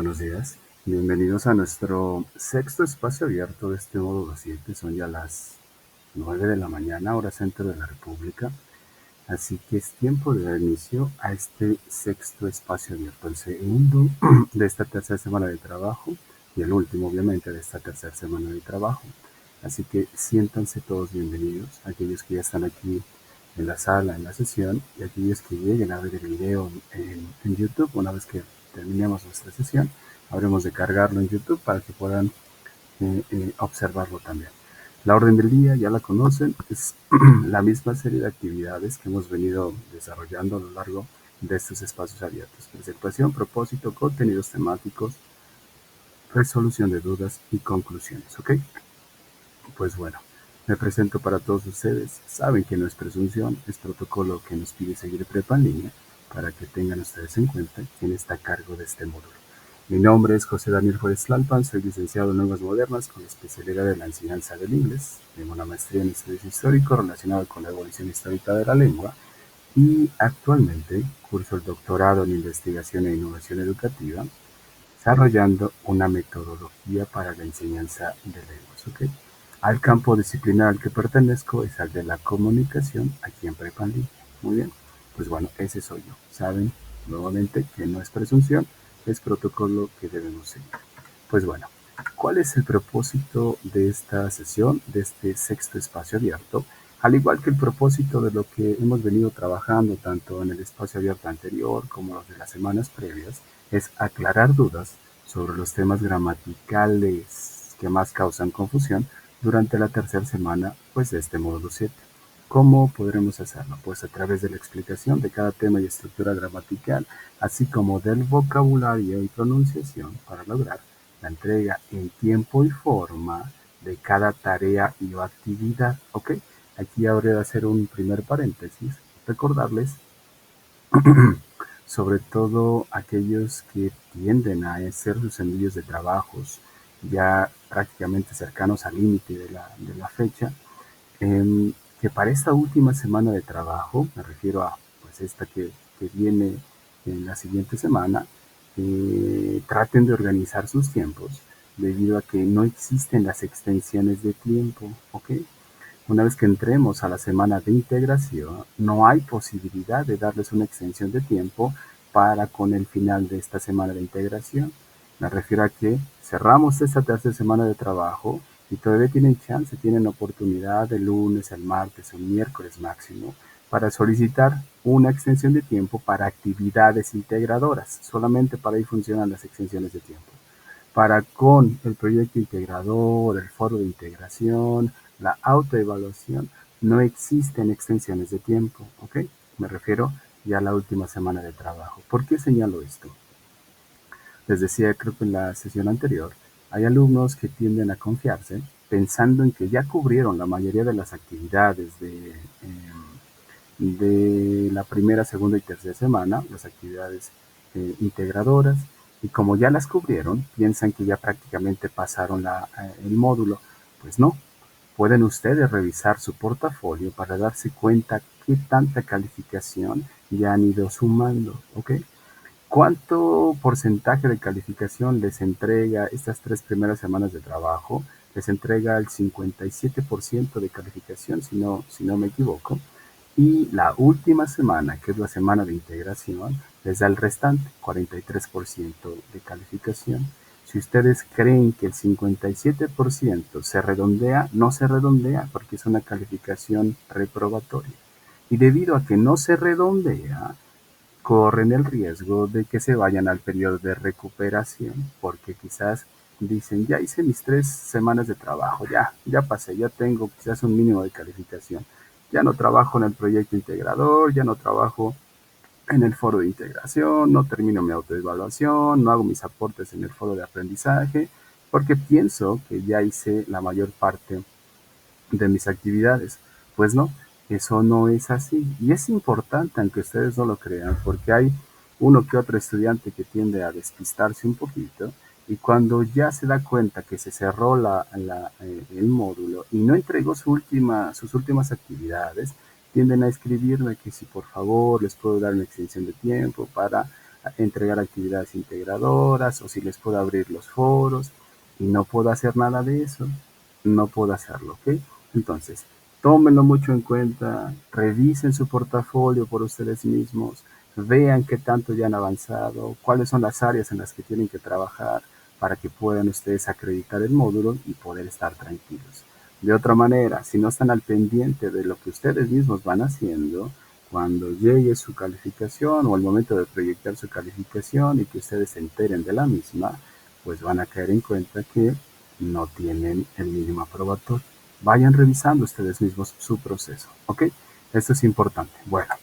buenos días. Bienvenidos a nuestro sexto espacio abierto de este módulo 7. Son ya las 9 de la mañana, hora centro de la República. Así que es tiempo de dar inicio a este sexto espacio abierto, el segundo de esta tercera semana de trabajo y el último, obviamente, de esta tercera semana de trabajo. Así que siéntanse todos bienvenidos, aquellos que ya están aquí en la sala, en la sesión, y aquellos que lleguen a ver el video en YouTube. Una vez que terminemos nuestra sesión, habremos de cargarlo en YouTube para que puedan observarlo también. La orden del día ya la conocen, es la misma serie de actividades que hemos venido desarrollando a lo largo de estos espacios abiertos: presentación, propósito, contenidos temáticos, resolución de dudas y conclusiones. ¿Ok? Pues bueno, me presento para todos ustedes. Saben que no es presunción, es protocolo que nos pide seguir Prepa en línea, para que tengan ustedes en cuenta quién está a cargo de este módulo. Mi nombre es José Daniel Juárez Tlalpan, soy licenciado en Lenguas Modernas con especialidad en la enseñanza del inglés. Tengo una maestría en estudios históricos relacionada con la evolución histórica de la lengua y actualmente curso el doctorado en investigación e innovación educativa, desarrollando una metodología para la enseñanza de lenguas. ¿Ok? Al campo disciplinar al que pertenezco es al de la comunicación aquí en Prepa en línea. Muy bien, pues bueno, ese soy yo. Saben nuevamente que no es presunción, es protocolo que debemos seguir. Pues bueno, ¿cuál es el propósito de esta sesión, de este sexto espacio abierto? Al igual que el propósito de lo que hemos venido trabajando tanto en el espacio abierto anterior como los de las semanas previas, es aclarar dudas sobre los temas gramaticales que más causan confusión durante la tercera semana pues, de este módulo 7. ¿Cómo podremos hacerlo? Pues a través de la explicación de cada tema y estructura gramatical, así como del vocabulario y pronunciación, para lograr la entrega en tiempo y forma de cada tarea y o actividad. ¿Ok? Aquí habría de hacer un primer paréntesis, recordarles sobre todo aquellos que tienden a hacer sus envíos de trabajos ya prácticamente cercanos al límite de la fecha, que para esta última semana de trabajo, me refiero a pues esta que viene en la siguiente semana, traten de organizar sus tiempos debido a que no existen las extensiones de tiempo. ¿Ok? Una vez que entremos a la semana de integración, no hay posibilidad de darles una extensión de tiempo para con el final de esta semana de integración. Me refiero a que cerramos esta tercera semana de trabajo y todavía tienen chance, tienen oportunidad el lunes, el martes, el miércoles máximo para solicitar una extensión de tiempo para actividades integradoras. Solamente para ahí funcionan las extensiones de tiempo. Para con el proyecto integrador, el foro de integración, la autoevaluación, no existen extensiones de tiempo, ¿ok? Me refiero ya a la última semana de trabajo. ¿Por qué señalo esto? Les decía, creo que en la sesión anterior, hay alumnos que tienden a confiarse pensando en que ya cubrieron la mayoría de las actividades de la primera, segunda y tercera semana, las actividades integradoras, y como ya las cubrieron, piensan que ya prácticamente pasaron el módulo. Pues no, pueden ustedes revisar su portafolio para darse cuenta qué tanta calificación ya han ido sumando, ¿ok? ¿Cuánto porcentaje de calificación les entrega estas 3 primeras semanas de trabajo? Les entrega el 57% de calificación, si no me equivoco. Y la última semana, que es la semana de integración, les da el restante, 43% de calificación. Si ustedes creen que el 57% se redondea, no se redondea porque es una calificación reprobatoria. Y debido a que no se redondea, corren el riesgo de que se vayan al periodo de recuperación, porque quizás dicen, ya hice mis 3 semanas de trabajo, ya pasé, ya tengo quizás un mínimo de calificación, ya no trabajo en el proyecto integrador, ya no trabajo en el foro de integración, no termino mi autoevaluación, no hago mis aportes en el foro de aprendizaje, porque pienso que ya hice la mayor parte de mis actividades. Pues no, eso no es así. Y es importante, aunque ustedes no lo crean, porque hay uno que otro estudiante que tiende a despistarse un poquito y cuando ya se da cuenta que se cerró el módulo y no entregó sus últimas actividades, tienden a escribirme que si por favor les puedo dar una extensión de tiempo para entregar actividades integradoras o si les puedo abrir los foros y no puedo hacer nada de eso, no puedo hacerlo, ¿ok? Entonces, tómenlo mucho en cuenta, revisen su portafolio por ustedes mismos, vean qué tanto ya han avanzado, cuáles son las áreas en las que tienen que trabajar para que puedan ustedes acreditar el módulo y poder estar tranquilos. De otra manera, si no están al pendiente de lo que ustedes mismos van haciendo, cuando llegue su calificación o el momento de proyectar su calificación y que ustedes se enteren de la misma, pues van a caer en cuenta que no tienen el mínimo aprobatorio. Vayan revisando ustedes mismos su proceso, ¿ok? Esto es importante. Bueno,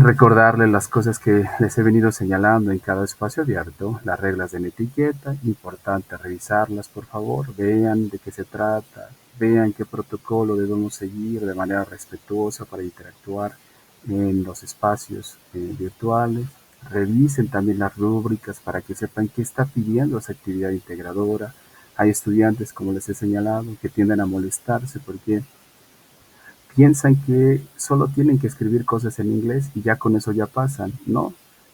recordarles las cosas que les he venido señalando en cada espacio abierto, las reglas de la etiqueta, importante revisarlas por favor, vean de qué se trata, vean qué protocolo debemos seguir de manera respetuosa para interactuar en los espacios virtuales, revisen también las rúbricas para que sepan qué está pidiendo esa actividad integradora. Hay estudiantes, como les he señalado, que tienden a molestarse porque piensan que solo tienen que escribir cosas en inglés y ya con eso ya pasan. No,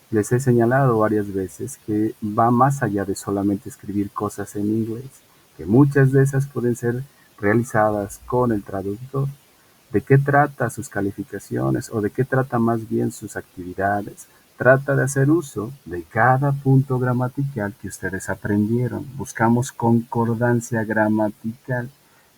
les he señalado varias veces que va más allá de solamente escribir cosas en inglés, que muchas de esas pueden ser realizadas con el traductor. ¿De qué trata sus calificaciones o de qué trata más bien sus actividades? Trata de hacer uso de cada punto gramatical que ustedes aprendieron. Buscamos concordancia gramatical,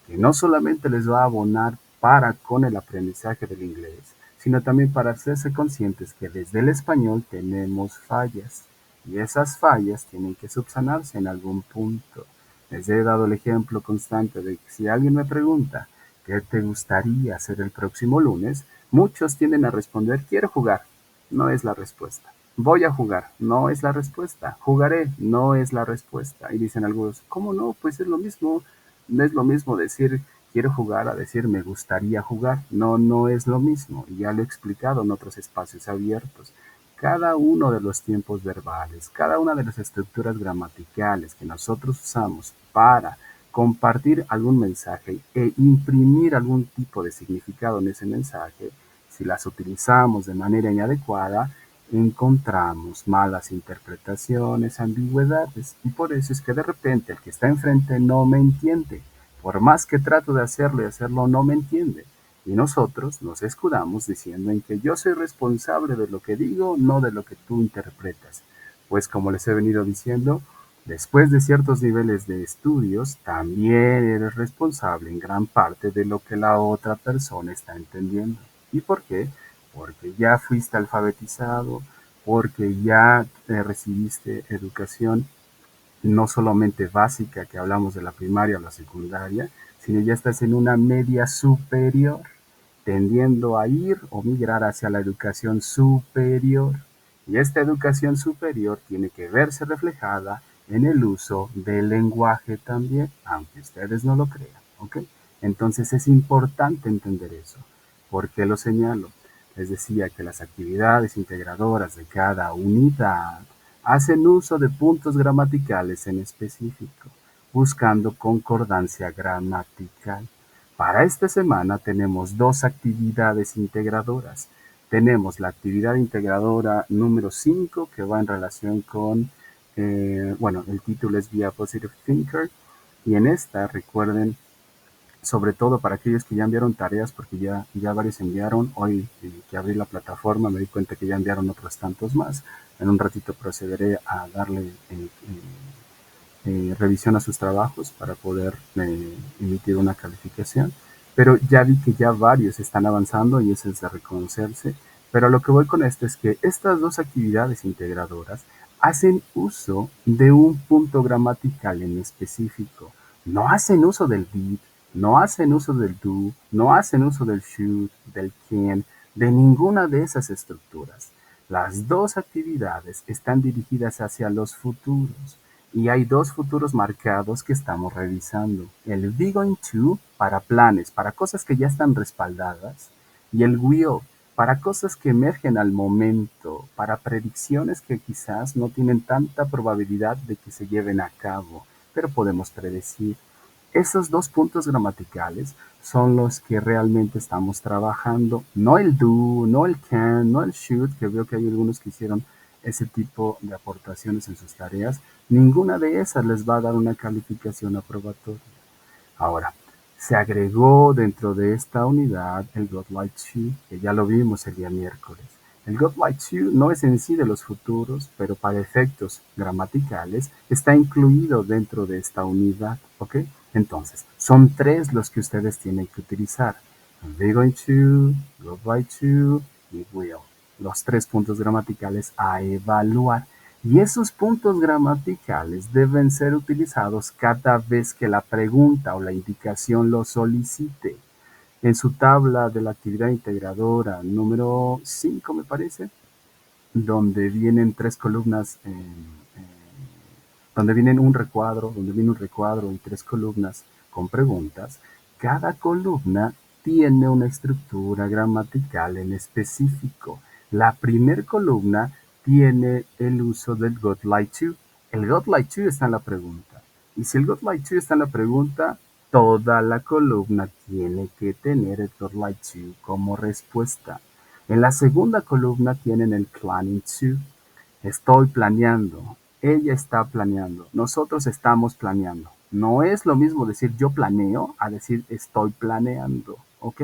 que no solamente les va a abonar para con el aprendizaje del inglés, sino también para hacerse conscientes que desde el español tenemos fallas y esas fallas tienen que subsanarse en algún punto. Les he dado el ejemplo constante de que si alguien me pregunta ¿qué te gustaría hacer el próximo lunes? Muchos tienden a responder quiero jugar. No es la respuesta. Voy a jugar. No es la respuesta. Jugaré. No es la respuesta. Y dicen algunos, ¿cómo no? Pues es lo mismo. No es lo mismo decir quiero jugar a decir me gustaría jugar. No, no es lo mismo. Y ya lo he explicado en otros espacios abiertos. Cada uno de los tiempos verbales, cada una de las estructuras gramaticales que nosotros usamos para compartir algún mensaje e imprimir algún tipo de significado en ese mensaje, si las utilizamos de manera inadecuada, encontramos malas interpretaciones, ambigüedades, y por eso es que de repente el que está enfrente no me entiende. Por más que trato de hacerlo y hacerlo, no me entiende. Y nosotros nos escudamos diciendo en que yo soy responsable de lo que digo, no de lo que tú interpretas. Pues como les he venido diciendo, después de ciertos niveles de estudios, también eres responsable en gran parte de lo que la otra persona está entendiendo. ¿Y por qué? Porque ya fuiste alfabetizado, porque ya recibiste educación no solamente básica, que hablamos de la primaria o la secundaria, sino ya estás en una media superior, tendiendo a ir o migrar hacia la educación superior. Y esta educación superior tiene que verse reflejada en el uso del lenguaje también, aunque ustedes no lo crean, ¿ok? Entonces es importante entender eso. ¿Por qué lo señalo? Les decía que las actividades integradoras de cada unidad hacen uso de puntos gramaticales en específico, buscando concordancia gramatical. Para esta semana tenemos dos actividades integradoras. Tenemos la actividad integradora número 5 que va en relación con, bueno, el título es Be a Positive Thinker. Y en esta, recuerden, sobre todo para aquellos que ya enviaron tareas, porque ya varios enviaron, hoy que abrí la plataforma me di cuenta que ya enviaron otros tantos más. En un ratito procederé a darle revisión a sus trabajos para poder emitir una calificación, pero ya vi que ya varios están avanzando y eso es de reconocerse. Pero lo que voy con esto es que estas dos actividades integradoras hacen uso de un punto gramatical en específico. No hacen uso del did, no hacen uso del do, no hacen uso del should, del can, de ninguna de esas estructuras. Las dos actividades están dirigidas hacia los futuros y hay dos futuros marcados que estamos revisando. El be going to para planes, para cosas que ya están respaldadas, y el will para cosas que emergen al momento, para predicciones que quizás no tienen tanta probabilidad de que se lleven a cabo, pero podemos predecir. Esos dos puntos gramaticales son los que realmente estamos trabajando, no el do, no el can, no el should, que veo que hay algunos que hicieron ese tipo de aportaciones en sus tareas. Ninguna de esas les va a dar una calificación aprobatoria. Ahora, se agregó dentro de esta unidad el Got Like To, que ya lo vimos el día miércoles. El Got Like To no es en sí de los futuros, pero para efectos gramaticales está incluido dentro de esta unidad, ¿ok? Entonces, son tres los que ustedes tienen que utilizar. Be going to, Got Like To y will. Los tres puntos gramaticales a evaluar. Y esos puntos gramaticales deben ser utilizados cada vez que la pregunta o la indicación lo solicite. En su tabla de la actividad integradora número 5, me parece, donde vienen tres columnas, donde viene un recuadro y tres columnas con preguntas, cada columna tiene una estructura gramatical en específico. La primera columna tiene el uso del got like to. El got like to está en la pregunta. Y si el got like to está en la pregunta, toda la columna tiene que tener el got like to como respuesta. En la segunda columna tienen el planning to. Estoy planeando. Ella está planeando. Nosotros estamos planeando. No es lo mismo decir yo planeo a decir estoy planeando. ¿Ok?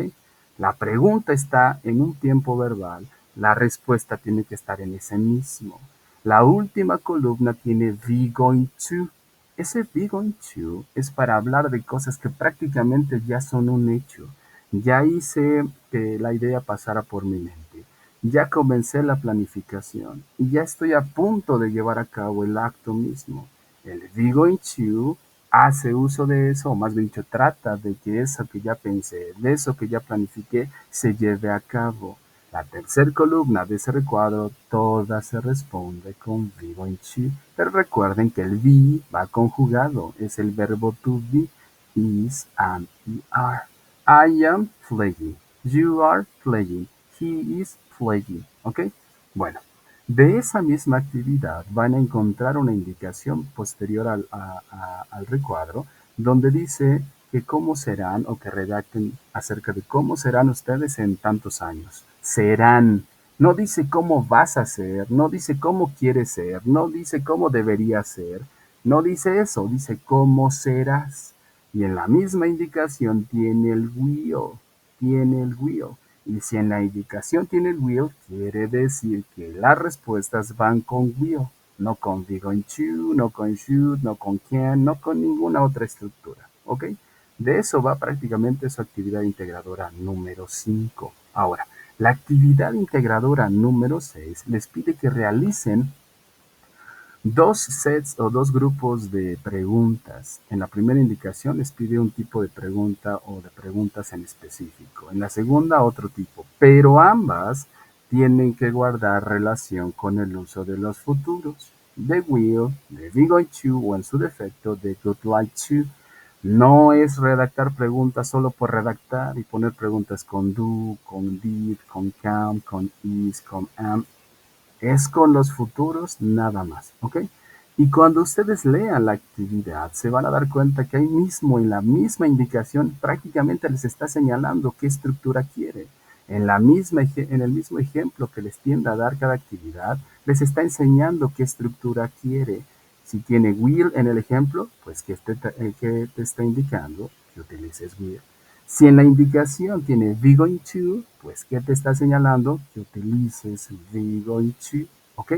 La pregunta está en un tiempo verbal. La respuesta tiene que estar en ese mismo. La última columna tiene be going to. Ese be going to es para hablar de cosas que prácticamente ya son un hecho. Ya hice que la idea pasara por mi mente. Ya comencé la planificación y ya estoy a punto de llevar a cabo el acto mismo. El be going to hace uso de eso, o más bien dicho, trata de que eso que ya pensé, de eso que ya planifiqué, se lleve a cabo. La tercera columna de ese recuadro, toda se responde con be going to, pero recuerden que el be va conjugado, es el verbo to be, is, am y are. I am playing, you are playing, he is playing, ¿ok? Bueno, de esa misma actividad van a encontrar una indicación posterior al recuadro donde dice que cómo serán o que redacten acerca de cómo serán ustedes en tantos años. Serán. No dice cómo vas a ser, no dice cómo quieres ser, no dice cómo debería ser, no dice eso, dice cómo serás. Y en la misma indicación tiene el will. Y si en la indicación tiene el will, quiere decir que las respuestas van con will, no con be going to, no con should, no con can, no con ninguna otra estructura. ¿Ok? De eso va prácticamente su actividad integradora número 5. Ahora, la actividad integradora número 6 les pide que realicen dos sets o dos grupos de preguntas. En la primera indicación les pide un tipo de pregunta o de preguntas en específico. En la segunda otro tipo, pero ambas tienen que guardar relación con el uso de los futuros. De will, de be going to o en su defecto de would like to. No es redactar preguntas solo por redactar y poner preguntas con do, con did, con can, con is, con am. Es con los futuros nada más, ¿ok? Y cuando ustedes lean la actividad, se van a dar cuenta que ahí mismo, en la misma indicación, prácticamente les está señalando qué estructura quiere. En el mismo ejemplo que les tiende a dar cada actividad, les está enseñando qué estructura quiere. Si tiene will en el ejemplo, pues que te está indicando que utilices will. Si en la indicación tiene be going to, pues ¿qué te está señalando? Que utilices be going to, ¿ok?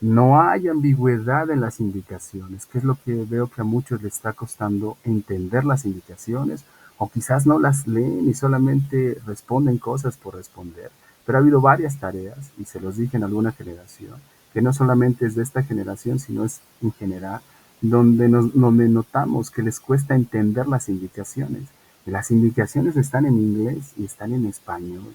No hay ambigüedad en las indicaciones, que es lo que veo que a muchos les está costando entender las indicaciones, o quizás no las leen y solamente responden cosas por responder. Pero ha habido varias tareas, y se los dije en alguna generación, que no solamente es de esta generación, sino es en general, donde notamos que les cuesta entender las indicaciones. Y las indicaciones están en inglés y están en español.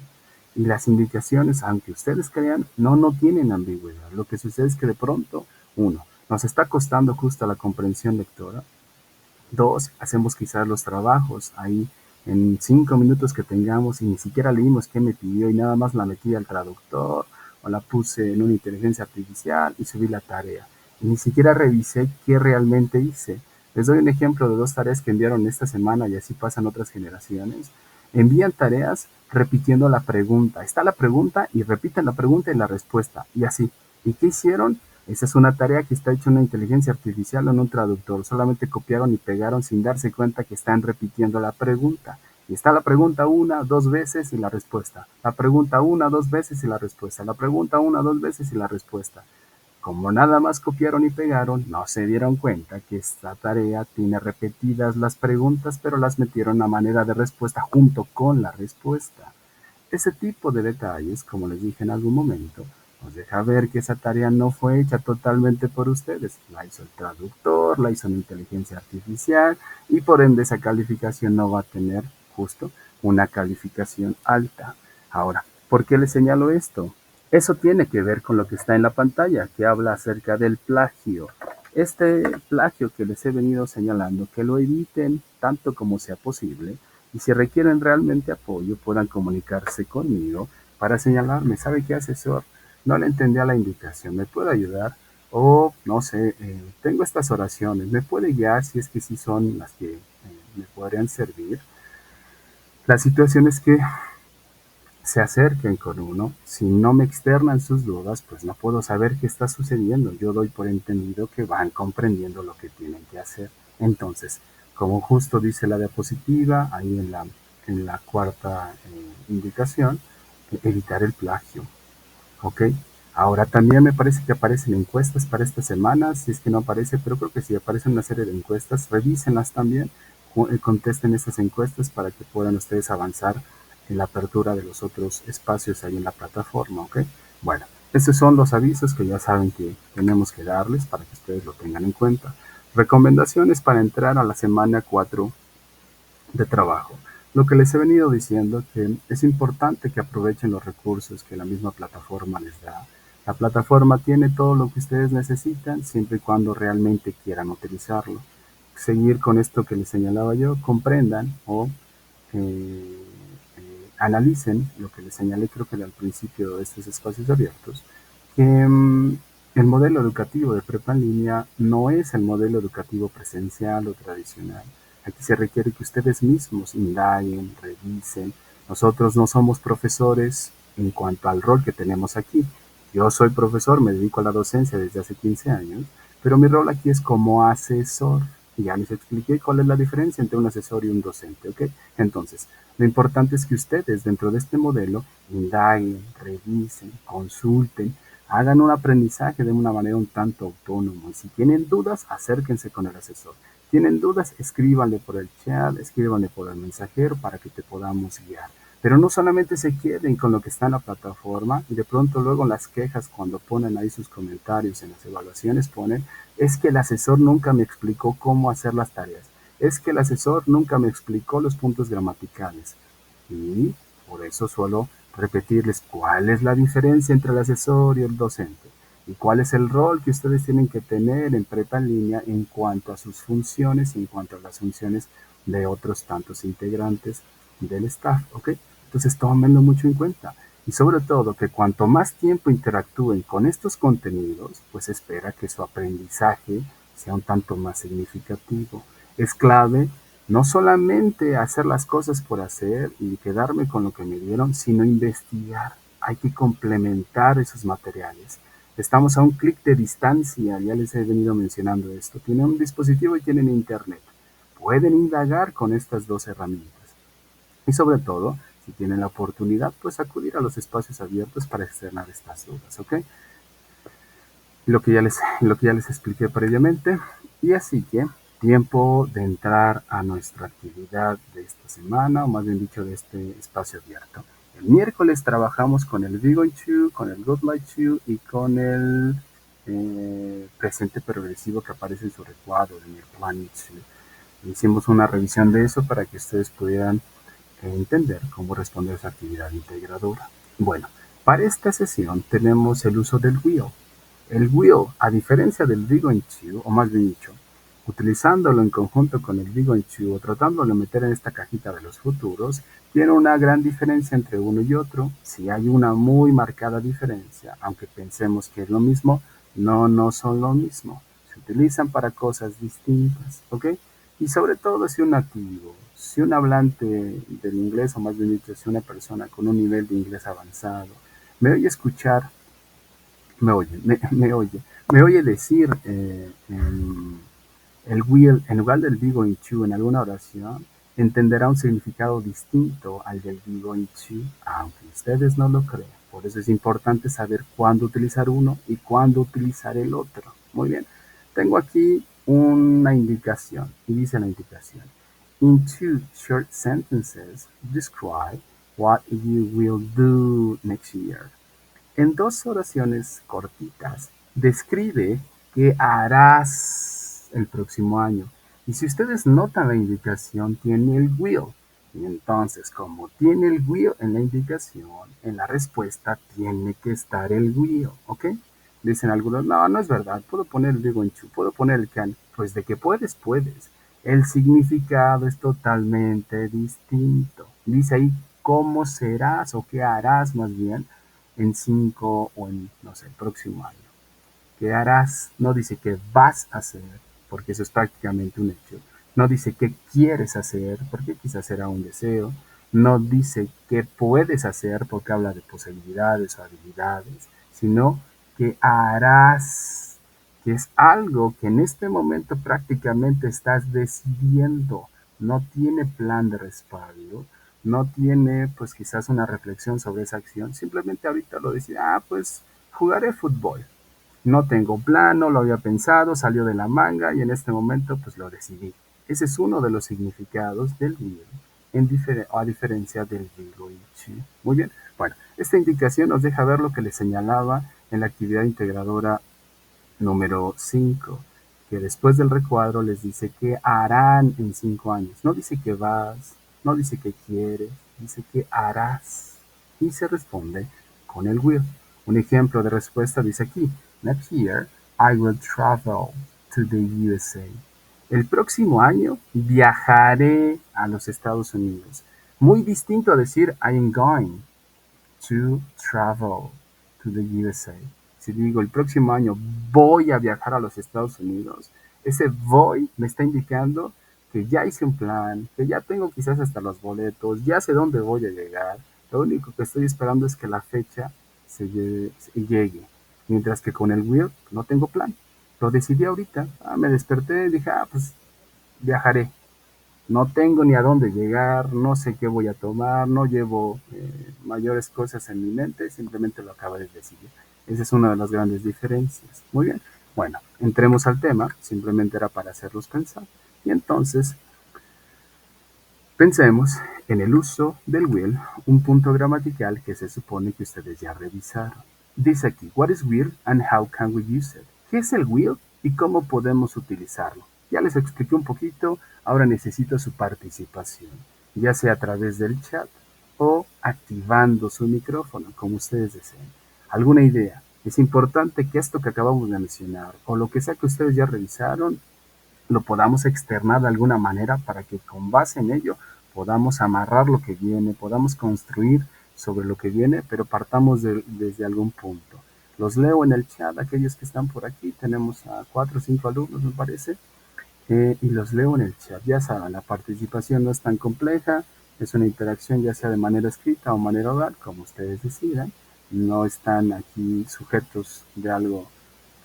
Y las indicaciones, aunque ustedes crean, no tienen ambigüedad. Lo que sucede es que de pronto, uno, nos está costando justo la comprensión lectora. Dos, hacemos quizás los trabajos ahí en 5 minutos que tengamos y ni siquiera leímos qué me pidió y nada más la metí al traductor o la puse en una inteligencia artificial y subí la tarea. Y ni siquiera revisé qué realmente hice. Les doy un ejemplo de 2 tareas que enviaron esta semana y así pasan otras generaciones. Envían tareas repitiendo la pregunta. Está la pregunta y repiten la pregunta y la respuesta. Y así. ¿Y qué hicieron? Esa es una tarea que está hecha en una inteligencia artificial o en un traductor. Solamente copiaron y pegaron sin darse cuenta que están repitiendo la pregunta. Y está la pregunta una, dos veces y la respuesta. La pregunta una, dos veces y la respuesta. La pregunta una, dos veces y la respuesta. Como nada más copiaron y pegaron, no se dieron cuenta que esta tarea tiene repetidas las preguntas, pero las metieron a manera de respuesta junto con la respuesta. Ese tipo de detalles, como les dije en algún momento, nos deja ver que esa tarea no fue hecha totalmente por ustedes. La hizo el traductor, la hizo una inteligencia artificial y por ende esa calificación no va a tener justo una calificación alta. Ahora, ¿por qué les señalo esto? Eso tiene que ver con lo que está en la pantalla, que habla acerca del plagio. Este plagio que les he venido señalando, que lo eviten tanto como sea posible, y si requieren realmente apoyo, puedan comunicarse conmigo para señalarme, ¿sabe qué, asesor? No le entendía la indicación, ¿me puede ayudar? O, no sé, tengo estas oraciones, ¿me puede guiar si es que sí son las que me podrían servir? La situación es que se acerquen con uno. Si no me externan sus dudas, pues no puedo saber qué está sucediendo. Yo doy por entendido que van comprendiendo lo que tienen que hacer. Entonces, como justo dice la diapositiva, ahí en la cuarta indicación, evitar el plagio. ¿Ok? Ahora también me parece que aparecen encuestas para esta semana, si es que no aparece, pero creo que sí aparecen una serie de encuestas, revísenlas también, contesten estas encuestas para que puedan ustedes avanzar en la apertura de los otros espacios ahí en la plataforma, ¿ok? Bueno, estos son los avisos que ya saben que tenemos que darles para que ustedes lo tengan en cuenta. Recomendaciones para entrar a la semana 4 de trabajo. Lo que les he venido diciendo que es importante que aprovechen los recursos que la misma plataforma les da. La plataforma tiene todo lo que ustedes necesitan siempre y cuando realmente quieran utilizarlo. Seguir con esto que les señalaba yo, comprendan o analicen lo que les señalé creo que al principio de estos espacios abiertos, que el modelo educativo de prepa en línea no es el modelo educativo presencial o tradicional. Aquí se requiere que ustedes mismos indaguen, revisen. Nosotros no somos profesores en cuanto al rol que tenemos aquí. Yo soy profesor, me dedico a la docencia desde hace 15 años, pero mi rol aquí es como asesor. Y ya les expliqué cuál es la diferencia entre un asesor y un docente, ¿ok? Entonces, lo importante es que ustedes dentro de este modelo indaguen, revisen, consulten, hagan un aprendizaje de una manera un tanto autónomo. Y si tienen dudas, acérquense con el asesor. Tienen dudas, escríbanle por el chat, escríbanle por el mensajero para que te podamos guiar. Pero no solamente se queden con lo que está en la plataforma y de pronto luego en las quejas cuando ponen ahí sus comentarios en las evaluaciones ponen, es que el asesor nunca me explicó cómo hacer las tareas. Es que el asesor nunca me explicó los puntos gramaticales. Y por eso suelo repetirles cuál es la diferencia entre el asesor y el docente y cuál es el rol que ustedes tienen que tener en prepa en línea en cuanto a sus funciones y en cuanto a las funciones de otros tantos integrantes del staff, ¿ok? Entonces tómenlo mucho en cuenta y sobre todo que cuanto más tiempo interactúen con estos contenidos, pues espera que su aprendizaje sea un tanto más significativo. Es clave no solamente hacer las cosas por hacer y quedarme con lo que me dieron, sino investigar. Hay que complementar esos materiales. Estamos a un clic de distancia, ya les he venido mencionando esto. Tienen un dispositivo y tienen internet. Pueden indagar con estas dos herramientas. Y sobre todo, si tienen la oportunidad, pues acudir a los espacios abiertos para externar estas dudas, ¿ok? Lo que ya les expliqué previamente. Y así que, tiempo de entrar a nuestra actividad de esta semana, o más bien dicho, de este espacio abierto. El miércoles trabajamos con el Be Going To, con el Good Like To y con el presente progresivo que aparece en su recuadro, en el Planning To. Hicimos una revisión de eso para que ustedes pudieran entender cómo responder a esa actividad integradora. Bueno, para esta sesión tenemos el uso del will. El will, a diferencia del be going to, o más bien dicho, utilizándolo en conjunto con el be going to o tratándolo de meter en esta cajita de los futuros, tiene una gran diferencia entre uno y otro. Si hay una muy marcada diferencia, aunque pensemos que es lo mismo, no son lo mismo. se utilizan para cosas distintas, ¿ok? Y sobre todo si un nativo, si un hablante del inglés, o más bien dicho, si una persona con un nivel de inglés avanzado, me oye escuchar, me oye decir el will, en lugar del be going to en alguna oración, entenderá un significado distinto al del be going to, aunque ustedes no lo crean. Por eso es importante saber cuándo utilizar uno y cuándo utilizar el otro. Muy bien. Tengo aquí una indicación, y dice la indicación. In two short sentences, describe what you will do next year. En dos oraciones cortitas, describe qué harás el próximo año. Y si ustedes notan la indicación, tiene el will. Y entonces, como tiene el will en la indicación, en la respuesta tiene que estar el will, ¿ok? Dicen algunos, no, no es verdad, puedo poner el be going to, puedo poner el can. Pues de que puedes, puedes. El significado es totalmente distinto. Dice ahí cómo serás o qué harás más bien en 5 o en, no sé, el próximo año. ¿Qué harás? No dice qué vas a hacer, porque eso es prácticamente un hecho. No dice qué quieres hacer, porque quizás será un deseo. No dice qué puedes hacer, porque habla de posibilidades o habilidades, sino que harás, que es algo que en este momento prácticamente estás decidiendo. No tiene plan de respaldo, no tiene pues quizás una reflexión sobre esa acción, simplemente ahorita lo dice, pues jugaré fútbol. No tengo plan, no lo había pensado, salió de la manga y en este momento pues lo decidí. Ese es uno de los significados del will, a diferencia del will y chi. Muy bien, bueno, esta indicación nos deja ver lo que les señalaba en la actividad integradora número 5, que después del recuadro les dice qué harán en 5 años. No dice que vas, no dice que quieres, dice que harás. Y se responde con el will. Un ejemplo de respuesta dice aquí, next year I will travel to the USA. El próximo año viajaré a los Estados Unidos. Muy distinto a decir I am going to travel to the USA. Si digo el próximo año voy a viajar a los Estados Unidos, ese voy me está indicando que ya hice un plan, que ya tengo quizás hasta los boletos, ya sé dónde voy a llegar. Lo único que estoy esperando es que la fecha llegue. Mientras que con el will no tengo plan. Lo decidí ahorita. Me desperté y dije, pues viajaré. No tengo ni a dónde llegar, no sé qué voy a tomar, no llevo mayores cosas en mi mente, simplemente lo acabo de decidir. Esa es una de las grandes diferencias. Muy bien, bueno, entremos al tema, simplemente era para hacerlos pensar. Y entonces, pensemos en el uso del will, un punto gramatical que se supone que ustedes ya revisaron. Dice aquí, what is will and how can we use it? ¿Qué es el will y cómo podemos utilizarlo? Ya les expliqué un poquito, ahora necesito su participación, ya sea a través del chat o activando su micrófono, como ustedes deseen. ¿Alguna idea? Es importante que esto que acabamos de mencionar o lo que sea que ustedes ya revisaron lo podamos externar de alguna manera para que con base en ello podamos amarrar lo que viene, podamos construir sobre lo que viene, pero partamos desde algún punto. Los leo en el chat, aquellos que están por aquí, tenemos a 4 o 5 alumnos me parece, y los leo en el chat. Ya saben, la participación no es tan compleja, es una interacción ya sea de manera escrita o manera oral, como ustedes decidan, no están aquí sujetos de algo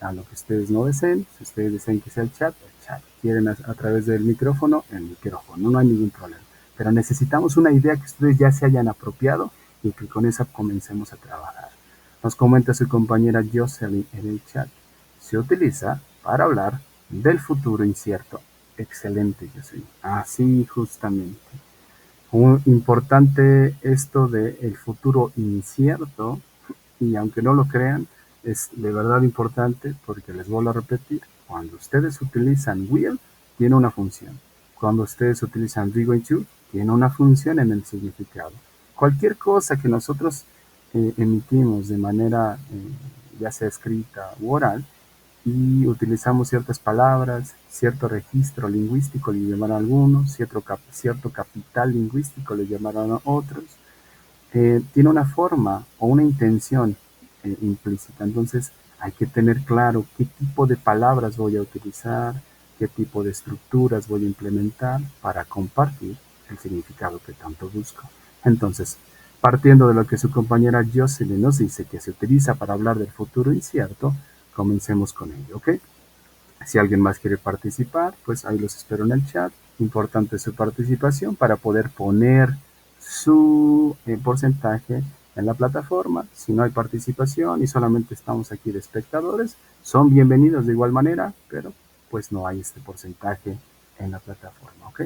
a lo que ustedes no deseen. Si ustedes desean que sea el chat, el chat. Quieren a través del micrófono, el micrófono, no hay ningún problema. Pero necesitamos una idea que ustedes ya se hayan apropiado y que con esa comencemos a trabajar. Nos comenta su compañera Jocelyn en el chat. Se utiliza para hablar del futuro incierto. Excelente, Jocelyn. Así justamente. Un importante esto del futuro incierto, y aunque no lo crean, es de verdad importante porque les vuelvo a repetir, cuando ustedes utilizan will, tiene una función. Cuando ustedes utilizan be going to, tiene una función en el significado. Cualquier cosa que nosotros emitimos de manera ya sea escrita u oral, y utilizamos ciertas palabras, cierto registro lingüístico le llamarán algunos, cierto capital lingüístico le llamarán a otros, tiene una forma o una intención implícita. Entonces, Hay que tener claro qué tipo de palabras voy a utilizar, qué tipo de estructuras voy a implementar para compartir el significado que tanto busco. Entonces, partiendo de lo que su compañera Jocelyn nos dice que se utiliza para hablar del futuro incierto, comencemos con ello, ¿ok? Si alguien más quiere participar, pues ahí los espero en el chat. Importante su participación para poder poner su porcentaje en la plataforma. Si no hay participación y solamente estamos aquí de espectadores, son bienvenidos de igual manera, pero pues no hay este porcentaje en la plataforma, ¿ok?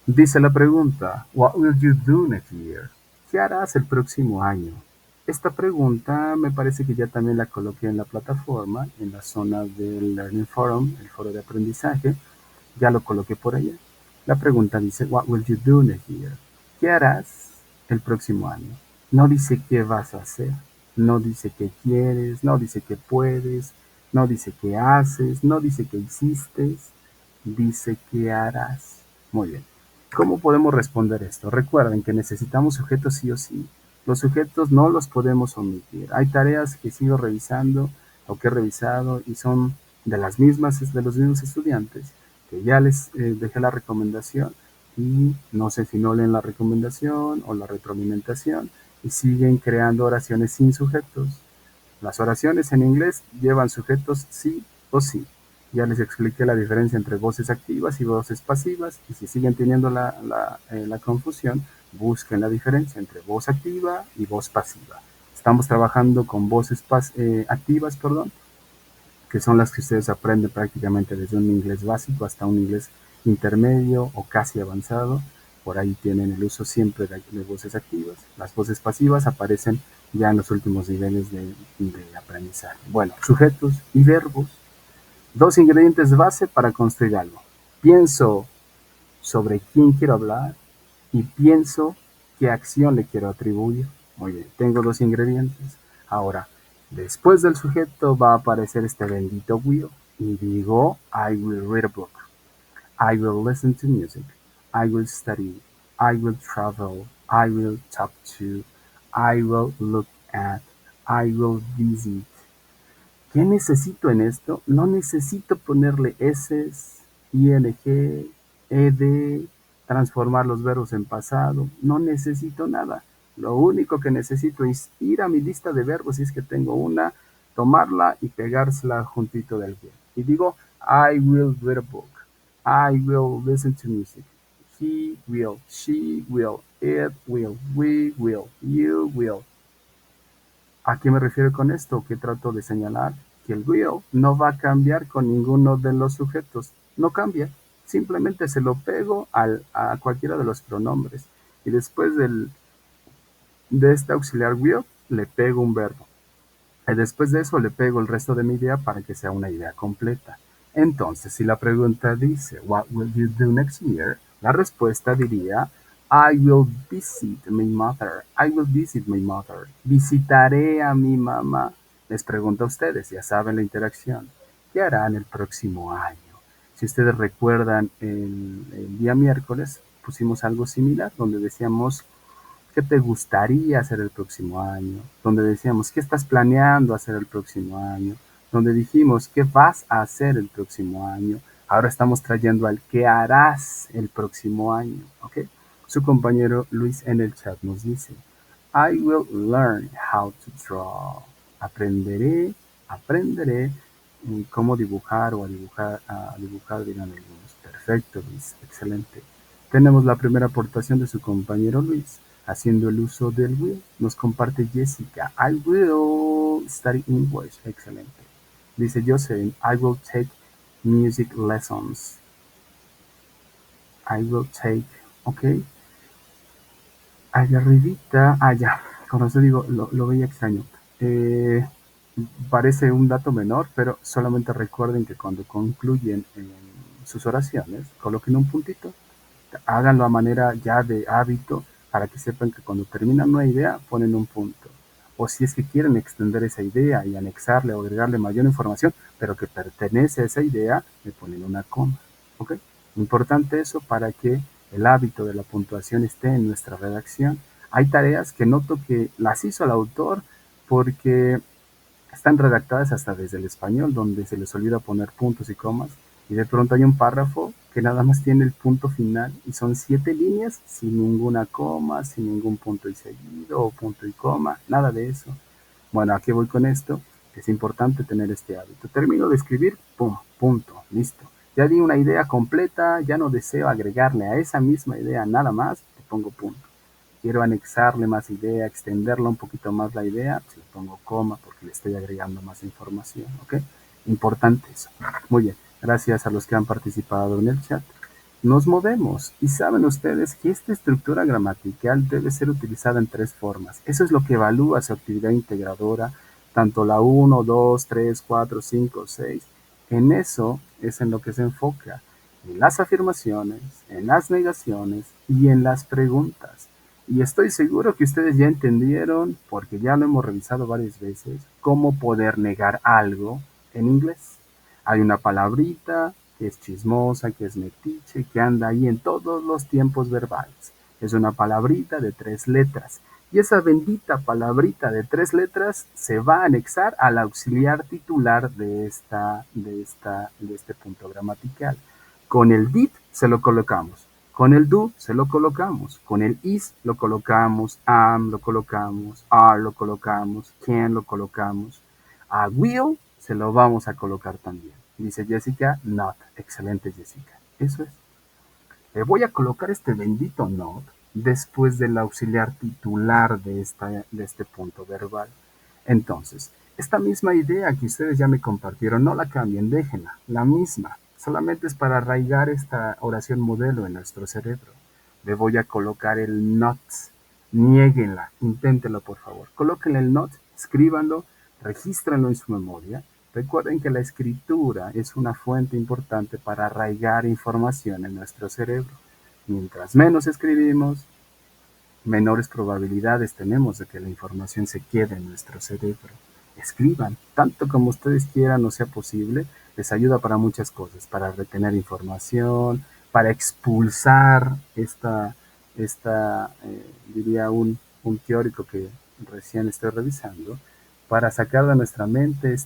Dice la pregunta, What will you do next year? ¿Qué harás el próximo año? Esta pregunta me parece que ya también la coloqué en la plataforma, en la zona del Learning Forum, el foro de aprendizaje. Ya lo coloqué por allá. La pregunta dice, What will you do next year? ¿Qué harás el próximo año? No dice qué vas a hacer, no dice qué quieres, no dice qué puedes, no dice qué haces, no dice qué hiciste, dice qué harás. Muy bien. ¿Cómo podemos responder esto? Recuerden que necesitamos sujetos sí o sí. Los sujetos no los podemos omitir. Hay tareas que sigo revisando o que he revisado y son de las mismas, de los mismos estudiantes, que ya les dejé la recomendación y no sé si no leen la recomendación o la retroalimentación y siguen creando oraciones sin sujetos. Las oraciones en inglés llevan sujetos sí o sí. Ya les expliqué la diferencia entre voces activas y voces pasivas y si siguen teniendo la confusión, busquen la diferencia entre voz activa y voz pasiva. Estamos trabajando con voces activas, perdón, que son las que ustedes aprenden prácticamente desde un inglés básico hasta un inglés intermedio o casi avanzado. Por ahí tienen el uso siempre de voces activas. Las voces pasivas aparecen ya en los últimos niveles de aprendizaje. Bueno, sujetos y verbos. Dos ingredientes base para construir algo. Pienso sobre quién quiero hablar y pienso qué acción le quiero atribuir. Muy bien, tengo dos ingredientes. Ahora, después del sujeto va a aparecer este bendito will y digo, I will read a book, I will listen to music, I will study, I will travel, I will talk to, I will look at, I will visit. ¿Qué necesito en esto? No necesito ponerle s, ing, ed, transformar los verbos en pasado. No necesito nada. Lo único que necesito es ir a mi lista de verbos, si es que tengo una, tomarla y pegársela juntito del verbo. Y digo, I will read a book. I will listen to music. He will, she will, it will, we will, you will. ¿A qué me refiero con esto? ¿Qué trato de señalar? Que el will no va a cambiar con ninguno de los sujetos. No cambia. Simplemente se lo pego a cualquiera de los pronombres. Y después de este auxiliar will, le pego un verbo. Y después de eso le pego el resto de mi idea para que sea una idea completa. Entonces, si la pregunta dice, What will you do next year? La respuesta diría, I will visit my mother. I will visit my mother. Visitaré a mi mamá. Les pregunto a ustedes, ya saben la interacción. ¿Qué harán el próximo año? Si ustedes recuerdan, el día miércoles pusimos algo similar, donde decíamos, ¿qué te gustaría hacer el próximo año? Donde decíamos, ¿qué estás planeando hacer el próximo año? Donde dijimos, ¿qué vas a hacer el próximo año? Ahora estamos trayendo al ¿qué harás el próximo año? ¿Ok? Su compañero Luis en el chat nos dice, I will learn how to draw. Aprenderé cómo dibujar o a dibujar, dirán algunos. Perfecto, Luis, excelente. Tenemos la primera aportación de su compañero Luis, haciendo el uso del will. Nos comparte Jessica, I will study English, excelente. Dice Jocelyn, I will take music lessons. I will take, ok. Allá arribita, ya, con eso digo, lo veía extraño. Eh, Parece un dato menor, pero solamente recuerden que cuando concluyen sus oraciones, coloquen un puntito, háganlo a manera ya de hábito para que sepan que cuando terminan una idea ponen un punto. O si es que quieren extender esa idea y anexarle o agregarle mayor información, pero que pertenece a esa idea, le ponen una coma. ¿Ok? Importante eso para que el hábito de la puntuación esté en nuestra redacción. Hay tareas que noto que las hizo el autor porque están redactadas hasta desde el español, donde se les olvida poner puntos y comas, y de pronto hay un párrafo que nada más tiene el punto final y son 7 líneas sin ninguna coma, sin ningún punto y seguido o punto y coma, nada de eso. Bueno, ¿a qué voy con esto? Es importante tener este hábito. Termino de escribir, pum, punto, listo. Ya di una idea completa, ya no deseo agregarle a esa misma idea nada más, le pongo punto. Quiero anexarle más idea, extenderla un poquito más la idea, pues le pongo coma porque le estoy agregando más información, ¿ok? Importante eso. Muy bien, gracias a los que han participado en el chat. Nos movemos y saben ustedes que esta estructura gramatical debe ser utilizada en 3 formas. Eso es lo que evalúa su actividad integradora, tanto la 1, 2, 3, 4, 5, 6. En eso es en lo que se enfoca, en las afirmaciones, en las negaciones y en las preguntas. Y estoy seguro que ustedes ya entendieron, porque ya lo hemos revisado varias veces, cómo poder negar algo en inglés. Hay una palabrita que es chismosa, que es metiche, que anda ahí en todos los tiempos verbales. Es una palabrita de 3 letras. Y esa bendita palabrita de 3 letras se va a anexar al auxiliar titular de este punto gramatical. Con el did se lo colocamos. Con el do se lo colocamos. Con el is lo colocamos. Am lo colocamos. Are lo colocamos. Can lo colocamos. A will se lo vamos a colocar también. Dice Jessica, not. Excelente, Jessica. Eso es. Le voy a colocar este bendito not después del auxiliar titular de este punto verbal. Entonces, esta misma idea que ustedes ya me compartieron, no la cambien, déjenla, la misma. Solamente es para arraigar esta oración modelo en nuestro cerebro. Le voy a colocar el not. Niéguenla, inténtenlo por favor. Colóquenle el not, escríbanlo, regístrenlo en su memoria. Recuerden que la escritura es una fuente importante para arraigar información en nuestro cerebro. Mientras menos escribimos, menores probabilidades tenemos de que la información se quede en nuestro cerebro. Escriban, tanto como ustedes quieran o sea posible, les ayuda para muchas cosas, para retener información, para expulsar diría un teórico que recién estoy revisando, para sacar de nuestra mente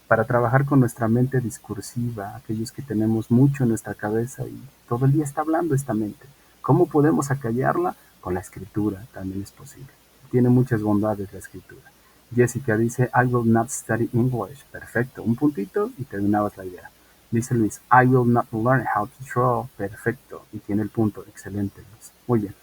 para trabajar con nuestra mente discursiva, aquellos que tenemos mucho en nuestra cabeza y todo el día está hablando esta mente. ¿Cómo podemos acallarla? Con la escritura también es posible. Tiene muchas bondades la escritura. Jessica dice, I will not study English. Perfecto, un puntito y terminabas la idea. Dice Luis, I will not learn how to draw. Perfecto, y tiene el punto. Excelente, Luis. Muy bien.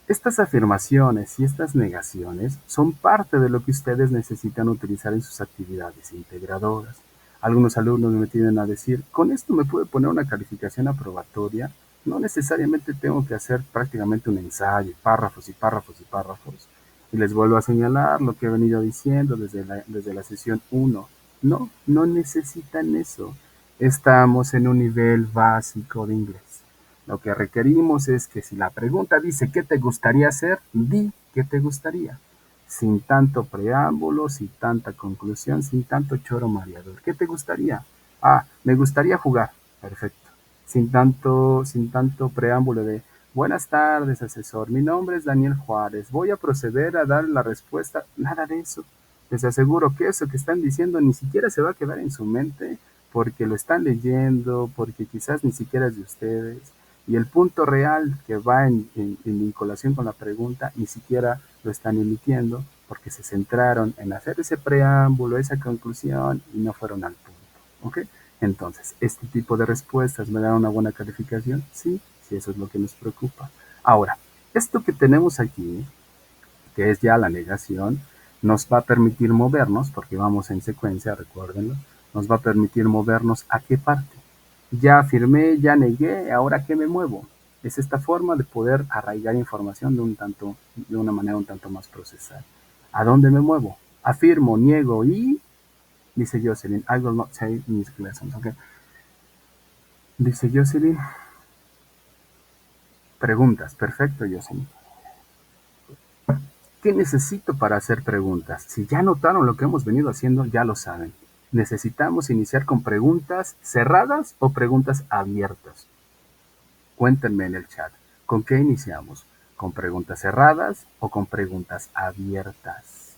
Estas afirmaciones y estas negaciones son parte de lo que ustedes necesitan utilizar en sus actividades integradoras. Algunos alumnos me tienden a decir, ¿con esto me puede poner una calificación aprobatoria? No necesariamente tengo que hacer prácticamente un ensayo, párrafos y párrafos y párrafos. Y les vuelvo a señalar lo que he venido diciendo desde la sesión 1. No, no necesitan eso. Estamos en un nivel básico de inglés. Lo que requerimos es que si la pregunta dice ¿qué te gustaría hacer? Di ¿qué te gustaría? Sin tanto preámbulo, sin tanta conclusión, sin tanto choro mareador. ¿Qué te gustaría? Ah, me gustaría jugar. Perfecto. Sin tanto preámbulo de buenas tardes, asesor. Mi nombre es Daniel Juárez. Voy a proceder a dar la respuesta. Nada de eso. Les aseguro que eso que están diciendo ni siquiera se va a quedar en su mente porque lo están leyendo, porque quizás ni siquiera es de ustedes. Y el punto real que va en vinculación con la pregunta ni siquiera lo están emitiendo porque se centraron en hacer ese preámbulo, esa conclusión y no fueron al punto. ¿Ok? Entonces, ¿este tipo de respuestas me dan una buena calificación? Sí, sí, eso es lo que nos preocupa. Ahora, esto que tenemos aquí, que es ya la negación, nos va a permitir movernos, porque vamos en secuencia, recuérdenlo, nos va a permitir movernos a qué parte. Ya afirmé, ya negué, ahora qué me muevo. Es esta forma de poder arraigar información de una manera un tanto más procesal. ¿A dónde me muevo? Afirmo, niego y, dice Jocelyn, I will not take music lessons. Okay. Dice Jocelyn, preguntas. Perfecto, Jocelyn. ¿Qué necesito para hacer preguntas? Si ya notaron lo que hemos venido haciendo, ya lo saben. Necesitamos iniciar con preguntas cerradas o preguntas abiertas. Cuéntenme en el chat, ¿con qué iniciamos? ¿Con preguntas cerradas o con preguntas abiertas?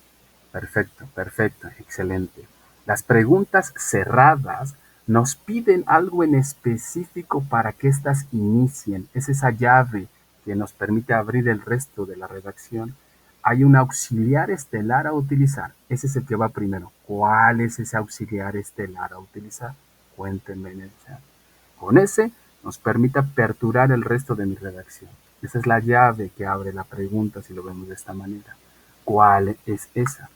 Perfecto, perfecto, excelente. Las preguntas cerradas nos piden algo en específico para que éstas inicien. Es esa llave que nos permite abrir el resto de la redacción. Hay un auxiliar estelar a utilizar. Ese es el que va primero. ¿Cuál es ese auxiliar estelar a utilizar? Cuéntenme en el chat. Con ese nos permite aperturar el resto de mi redacción. Esa es la llave que abre la pregunta si lo vemos de esta manera. ¿Cuál es esa?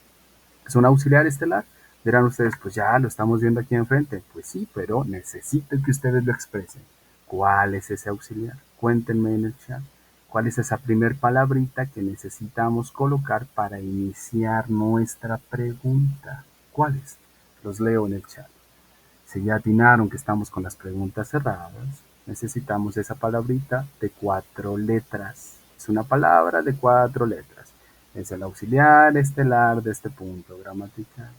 ¿Es un auxiliar estelar? Dirán ustedes, pues ya lo estamos viendo aquí enfrente. Pues sí, pero necesito que ustedes lo expresen. ¿Cuál es ese auxiliar? Cuéntenme en el chat. ¿Cuál es esa primer palabrita que necesitamos colocar para iniciar nuestra pregunta? ¿Cuál es? Los leo en el chat. Si ya atinaron que estamos con las preguntas cerradas, necesitamos esa palabrita de 4 letras. Es una palabra de 4 letras. Es el auxiliar estelar de este punto gramatical.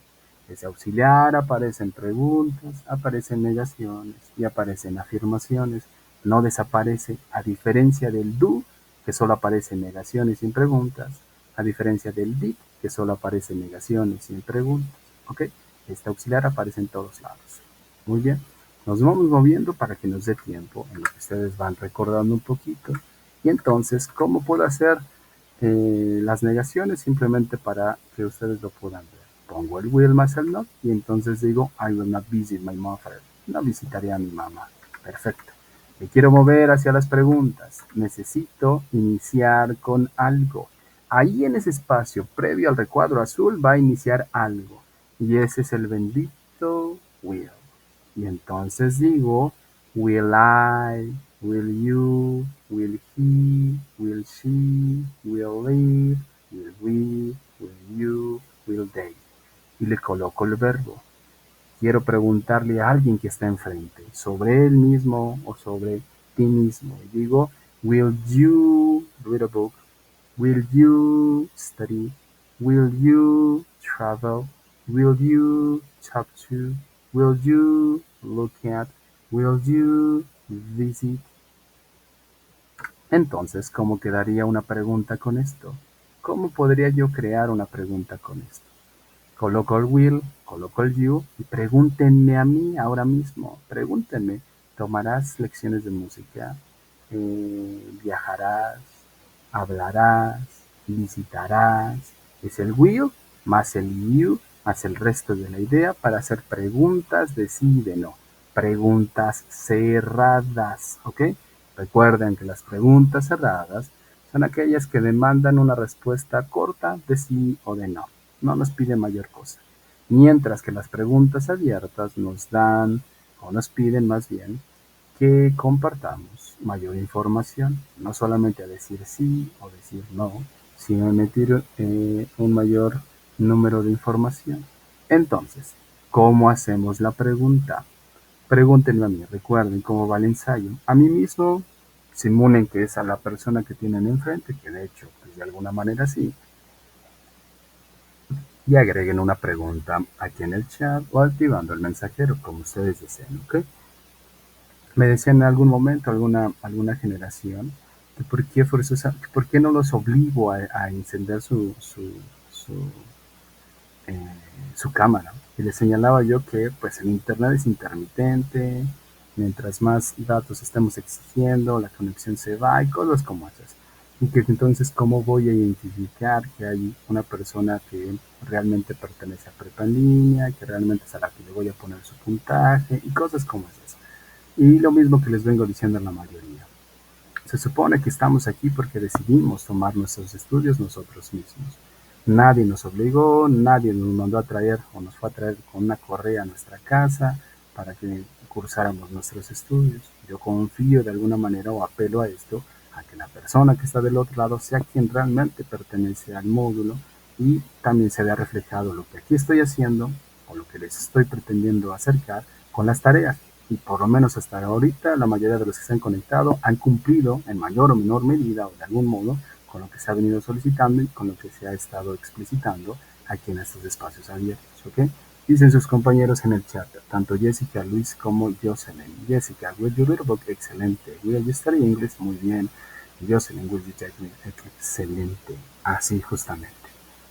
Ese auxiliar aparece en preguntas, aparece en negaciones y aparece en afirmaciones. No desaparece, a diferencia del do, que solo aparece en negaciones y en preguntas, a diferencia del did, que solo aparece en negaciones y en preguntas. ¿Ok? Este auxiliar aparece en todos lados. Muy bien, nos vamos moviendo para que nos dé tiempo en lo que ustedes van recordando un poquito. Y entonces, ¿cómo puedo hacer las negaciones? Simplemente para que ustedes lo puedan ver. Pongo el will más el not y entonces digo, I will not visit my mother. No visitaré a mi mamá. Perfecto. Me quiero mover hacia las preguntas. Necesito iniciar con algo. Ahí en ese espacio previo al recuadro azul va a iniciar algo. Y ese es el bendito will. Y entonces digo, will I, will you, will he, will she, will it, will we, will you, will they. Y le coloco el verbo. Quiero preguntarle a alguien que está enfrente sobre él mismo o sobre ti mismo. Y digo, will you read a book? Will you study? Will you travel? Will you talk to? Will you look at? Will you visit? Entonces, ¿cómo quedaría una pregunta con esto? ¿Cómo podría yo crear una pregunta con esto? Coloco el will, coloco el you y pregúntenme a mí ahora mismo. Pregúntenme, ¿tomarás lecciones de música? ¿Viajarás? ¿Hablarás? ¿Visitarás? Es el will más el you más el resto de la idea para hacer preguntas de sí y de no. Preguntas cerradas, ¿ok? Recuerden que las preguntas cerradas son aquellas que demandan una respuesta corta de sí o de no. No nos piden mayor cosa. Mientras que las preguntas abiertas nos dan, o nos piden más bien, que compartamos mayor información, no solamente a decir sí o decir no, sino a emitir un mayor número de información. Entonces, ¿cómo hacemos la pregunta? Pregúntenme a mí, recuerden cómo va el ensayo. A mí mismo, simulen que es a la persona que tienen enfrente, que de hecho, pues de alguna manera sí, y agreguen una pregunta aquí en el chat o activando el mensajero, como ustedes deseen, ¿ok? Me decían en algún momento, alguna generación, que por qué no los obligo a encender su, eh, su cámara. Y les señalaba yo que pues el internet es intermitente, mientras más datos estemos exigiendo, la conexión se va y cosas como esas. Y que entonces, ¿cómo voy a identificar que hay una persona que realmente pertenece a prepa en línea, que realmente es a la que le voy a poner su puntaje y cosas como esas? Y lo mismo que les vengo diciendo a la mayoría. Se supone que estamos aquí porque decidimos tomar nuestros estudios nosotros mismos. Nadie nos obligó, nadie nos mandó a traer o nos fue a traer con una correa a nuestra casa para que cursáramos nuestros estudios. Yo confío de alguna manera o apelo a esto, a que la persona que está del otro lado sea quien realmente pertenece al módulo y también se vea reflejado lo que aquí estoy haciendo o lo que les estoy pretendiendo acercar con las tareas. Y por lo menos hasta ahorita la mayoría de los que se han conectado han cumplido en mayor o menor medida o de algún modo con lo que se ha venido solicitando y con lo que se ha estado explicitando aquí en estos espacios abiertos, ¿ok? Dicen sus compañeros en el chat, tanto Jessica, Luis como Jocelyn. Jessica, will you read a book? Excelente. Will you study English? Muy bien. Jocelyn, will you take me? Excelente. Así justamente.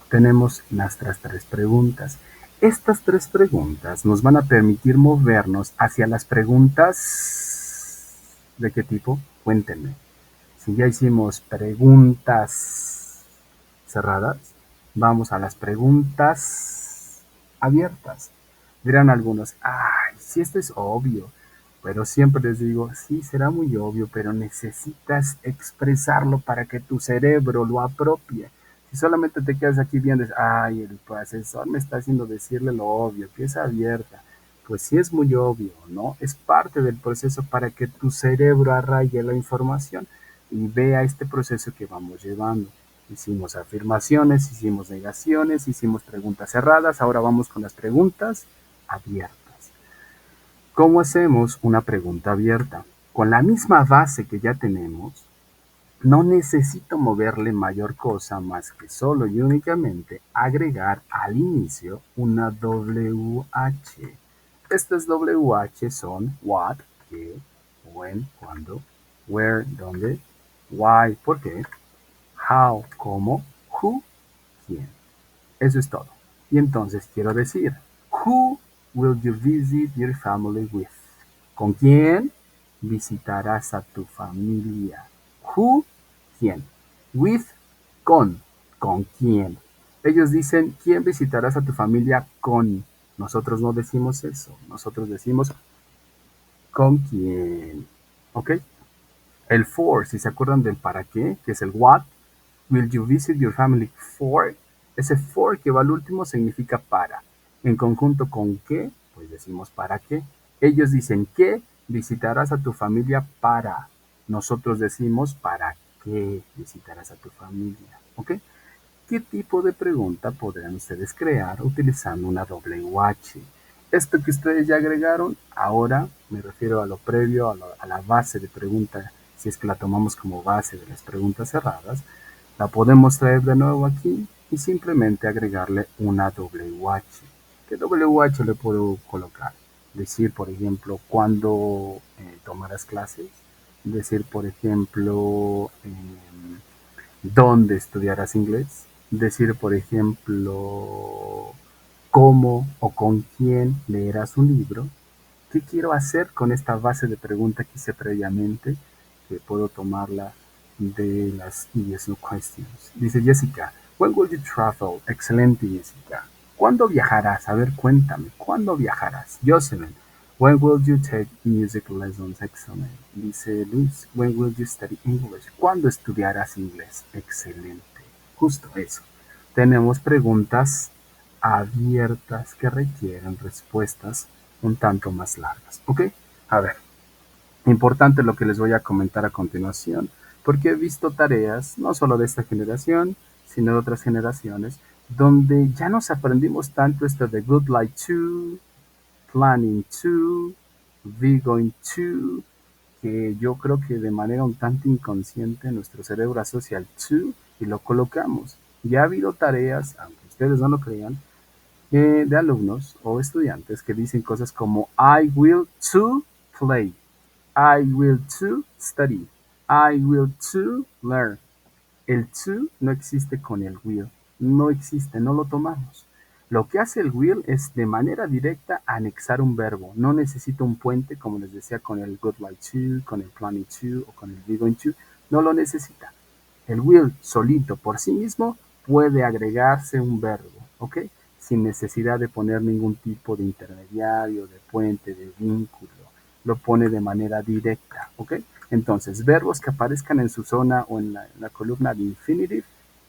tenemos nuestras 3 preguntas. Estas 3 preguntas nos van a permitir movernos hacia las preguntas. ¿De qué tipo? Cuéntenme. Si ya hicimos preguntas cerradas, vamos a las preguntas abiertas. Dirán algunos, ay, si esto es obvio, pero siempre les digo, sí, será muy obvio, pero necesitas expresarlo para que tu cerebro lo apropie. Si solamente te quedas aquí viendo, ay, el profesor me está haciendo decirle lo obvio, que es abierta. Pues sí es muy obvio, ¿no? Es parte del proceso para que tu cerebro arraigue la información y vea este proceso que vamos llevando. Hicimos afirmaciones, hicimos negaciones, hicimos preguntas cerradas, ahora vamos con las preguntas abiertas. ¿Cómo hacemos una pregunta abierta? Con la misma base que ya tenemos, no necesito moverle mayor cosa más que solo y únicamente agregar al inicio una WH. Estas WH son what, qué, when, cuándo, where, dónde, why, por qué, how, cómo, who, quién. Eso es todo. Y entonces quiero decir, who will you visit your family with? ¿Con quién visitarás a tu familia? Who, quién. With, con. ¿Con quién? Ellos dicen, ¿quién visitarás a tu familia con? Nosotros no decimos eso. Nosotros decimos, ¿con quién? ¿Ok? El for, si se acuerdan del para qué, que es el what, will you visit your family for? Ese for que va al último significa para. En conjunto con qué, pues decimos para qué. Ellos dicen que visitarás a tu familia para. Nosotros decimos para qué visitarás a tu familia. ¿Ok? ¿Qué tipo de pregunta podrán ustedes crear utilizando una WH? Esto que ustedes ya agregaron, ahora me refiero a lo previo, a la base de pregunta, si es que la tomamos como base de las preguntas cerradas, la podemos traer de nuevo aquí y simplemente agregarle una WH. ¿Qué WH le puedo colocar? Decir, por ejemplo, cuándo tomarás clases. Decir, por ejemplo, dónde estudiarás inglés. Decir, por ejemplo, cómo o con quién leerás un libro. ¿Qué quiero hacer con esta base de pregunta que hice previamente? Que puedo tomarla de las yes no questions. Dice Jessica, when will you travel? Excelente, Jessica. ¿Cuándo viajarás? A ver, cuéntame, ¿cuándo viajarás? Jocelyn, when will you take music lessons? Excellent. Dice Luis, when will you study English? ¿Cuándo estudiarás inglés? Excelente. Justo eso. Tenemos preguntas abiertas que requieren respuestas un tanto más largas. ¿Ok? A ver, importante lo que les voy a comentar a continuación, porque he visto tareas, no solo de esta generación, sino de otras generaciones, donde ya nos aprendimos tanto esto de good like to, planning to, be going to, que yo creo que de manera un tanto inconsciente nuestro cerebro asocia el to y lo colocamos. Ya ha habido tareas, aunque ustedes no lo crean, de alumnos o estudiantes que dicen cosas como I will to play, I will to study, I will to learn. El to no existe con el will, no existe, no lo tomamos. Lo que hace el will es de manera directa anexar un verbo. No necesita un puente, como les decía, con el good like to, con el planning to o con el be going to. No lo necesita. El will solito por sí mismo puede agregarse un verbo, ¿ok? Sin necesidad de poner ningún tipo de intermediario, de puente, de vínculo. Lo pone de manera directa, ¿ok? Entonces, verbos que aparezcan en su zona o en la columna de infinitive,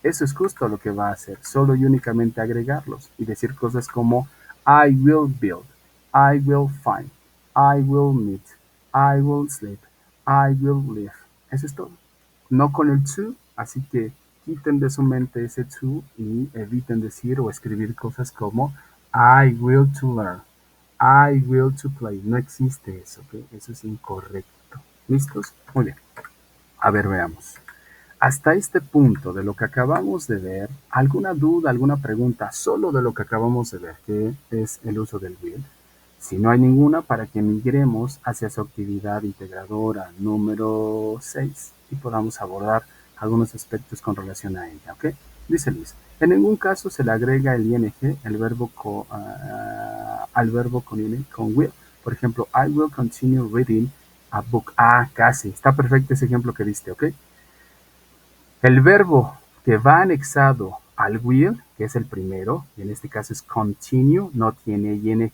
eso es justo lo que va a hacer, solo y únicamente agregarlos y decir cosas como I will build, I will find, I will meet, I will sleep, I will live. Eso es todo. No con el to, así que quiten de su mente ese to y eviten decir o escribir cosas como I will to learn, I will to play. No existe eso, ¿ok? Eso es incorrecto. ¿Listos? Muy bien. A ver, veamos. Hasta este punto de lo que acabamos de ver, ¿alguna duda, alguna pregunta solo de lo que acabamos de ver, que es el uso del will? Si no hay ninguna, para que migremos hacia su actividad integradora número 6 y podamos abordar algunos aspectos con relación a ella, ¿ok? Dice Luis, en ningún caso se le agrega el ing al verbo con will. Por ejemplo, I will continue reading a book. Ah, casi. Está perfecto ese ejemplo que diste, ¿ok? El verbo que va anexado al will, que es el primero, y en este caso es continue, no tiene ing.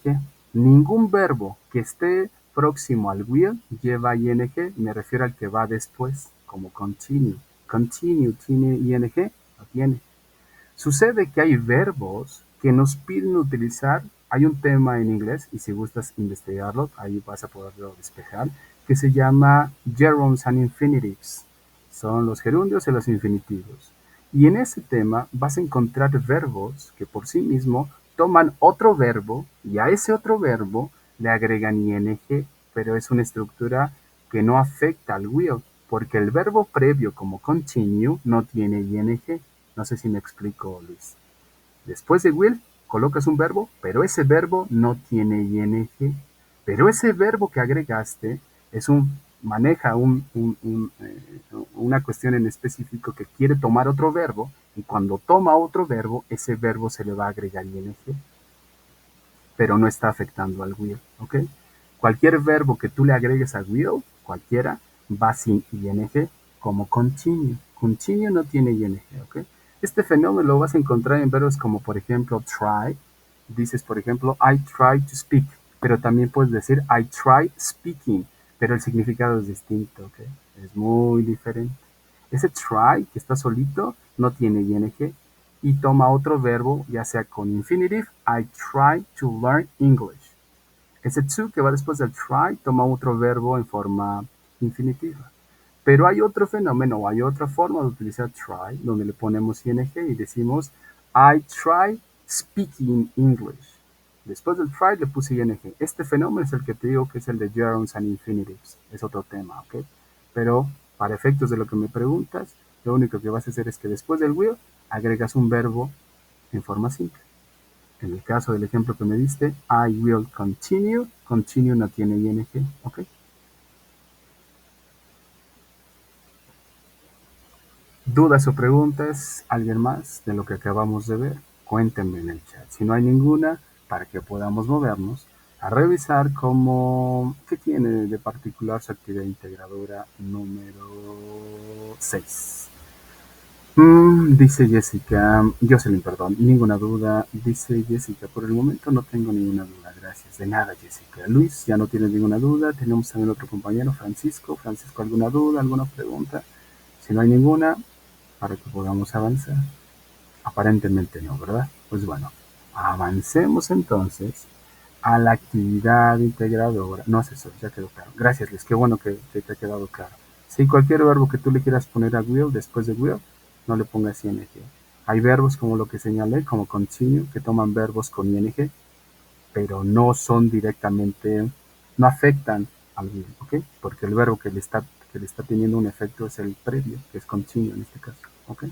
Ningún verbo que esté próximo al will lleva ing, me refiero al que va después, como continue. Continue tiene ing, no tiene. Sucede que hay verbos que nos piden utilizar, hay un tema en inglés, y si gustas investigarlo, ahí vas a poderlo despejar, que se llama gerunds and infinitives. Son los gerundios y los infinitivos. Y en ese tema vas a encontrar verbos que por sí mismo toman otro verbo y a ese otro verbo le agregan ing, pero es una estructura que no afecta al will, porque el verbo previo como continue no tiene ing. No sé si me explico, Luis. Después de will, colocas un verbo, pero ese verbo no tiene ing. Pero ese verbo que agregaste es maneja una cuestión en específico que quiere tomar otro verbo, y cuando toma otro verbo, ese verbo se le va a agregar ing, pero no está afectando al will, ¿ok? Cualquier verbo que tú le agregues a will, cualquiera, va sin ing, como continue. Continue no tiene ing, ¿ok? Este fenómeno lo vas a encontrar en verbos como, por ejemplo, try. Dices, por ejemplo, I try to speak, pero también puedes decir I try speaking, pero el significado es distinto, ¿ok? Es muy diferente. Ese try que está solito no tiene ing y toma otro verbo, ya sea con infinitive, I try to learn English. Ese to que va después del try toma otro verbo en forma infinitiva. Pero hay otro fenómeno, hay otra forma de utilizar try, donde le ponemos ing y decimos I try speaking English. Después del try le puse ing. Este fenómeno es el que te digo que es el de gerunds and infinitives. Es otro tema, ¿ok? Pero para efectos de lo que me preguntas, lo único que vas a hacer es que después del will agregas un verbo en forma simple. En el caso del ejemplo que me diste, I will continue. Continue no tiene ing, ¿ok? ¿Dudas o preguntas? ¿Alguien más de lo que acabamos de ver? Cuéntenme en el chat. Si no hay ninguna, para que podamos movernos a revisar qué tiene de particular su actividad integradora número 6. Dice Jessica, Jocelyn, perdón, ninguna duda. Dice Jessica, por el momento no tengo ninguna duda, gracias. De nada, Jessica. Luis, ya no tienes ninguna duda. Tenemos también otro compañero, Francisco. Francisco, ¿alguna duda, alguna pregunta? Si no hay ninguna, para que podamos avanzar. Aparentemente no, ¿verdad? Pues bueno, avancemos entonces a la actividad integradora. No, asesor, ya quedó claro. Gracias, Luis, qué bueno que te ha quedado claro. Si cualquier verbo que tú le quieras poner a will, después de will, no le pongas ing. Hay verbos como lo que señalé, como continue, que toman verbos con ing, pero no son directamente, no afectan al will, ¿ok? Porque el verbo que le está teniendo un efecto es el previo, que es continue en este caso, ¿ok?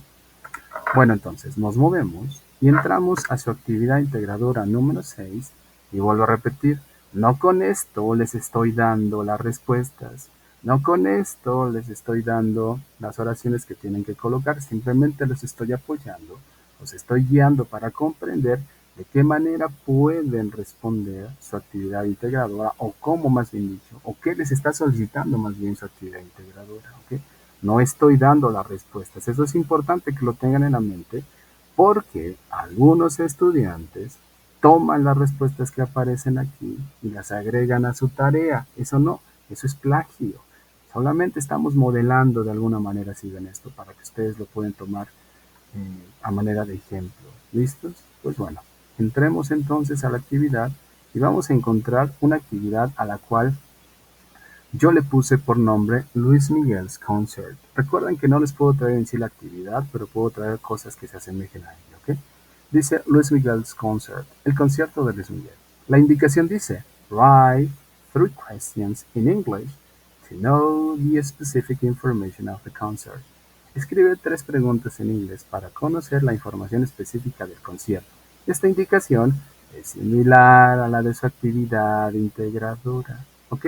Bueno, entonces nos movemos y entramos a su actividad integradora número 6 y vuelvo a repetir, no con esto les estoy dando las respuestas, no con esto les estoy dando las oraciones que tienen que colocar, simplemente los estoy apoyando, los estoy guiando para comprender de qué manera pueden responder su actividad integradora o cómo más bien dicho, o qué les está solicitando más bien su actividad integradora, ¿ok? No estoy dando las respuestas. Eso es importante que lo tengan en la mente porque algunos estudiantes toman las respuestas que aparecen aquí y las agregan a su tarea. Eso no, eso es plagio. Solamente estamos modelando de alguna manera, si ven esto, para que ustedes lo puedan tomar a manera de ejemplo. ¿Listos? Pues bueno, entremos entonces a la actividad y vamos a encontrar una actividad a la cual yo le puse por nombre Luis Miguel's Concert. Recuerden que no les puedo traer en sí la actividad, pero puedo traer cosas que se asemejen a ella, ¿ok? Dice Luis Miguel's Concert, el concierto de Luis Miguel. La indicación dice, write 3 questions in English to know the specific information of the concert. Escribe 3 preguntas en inglés para conocer la información específica del concierto. Esta indicación es similar a la de su actividad integradora, ¿ok?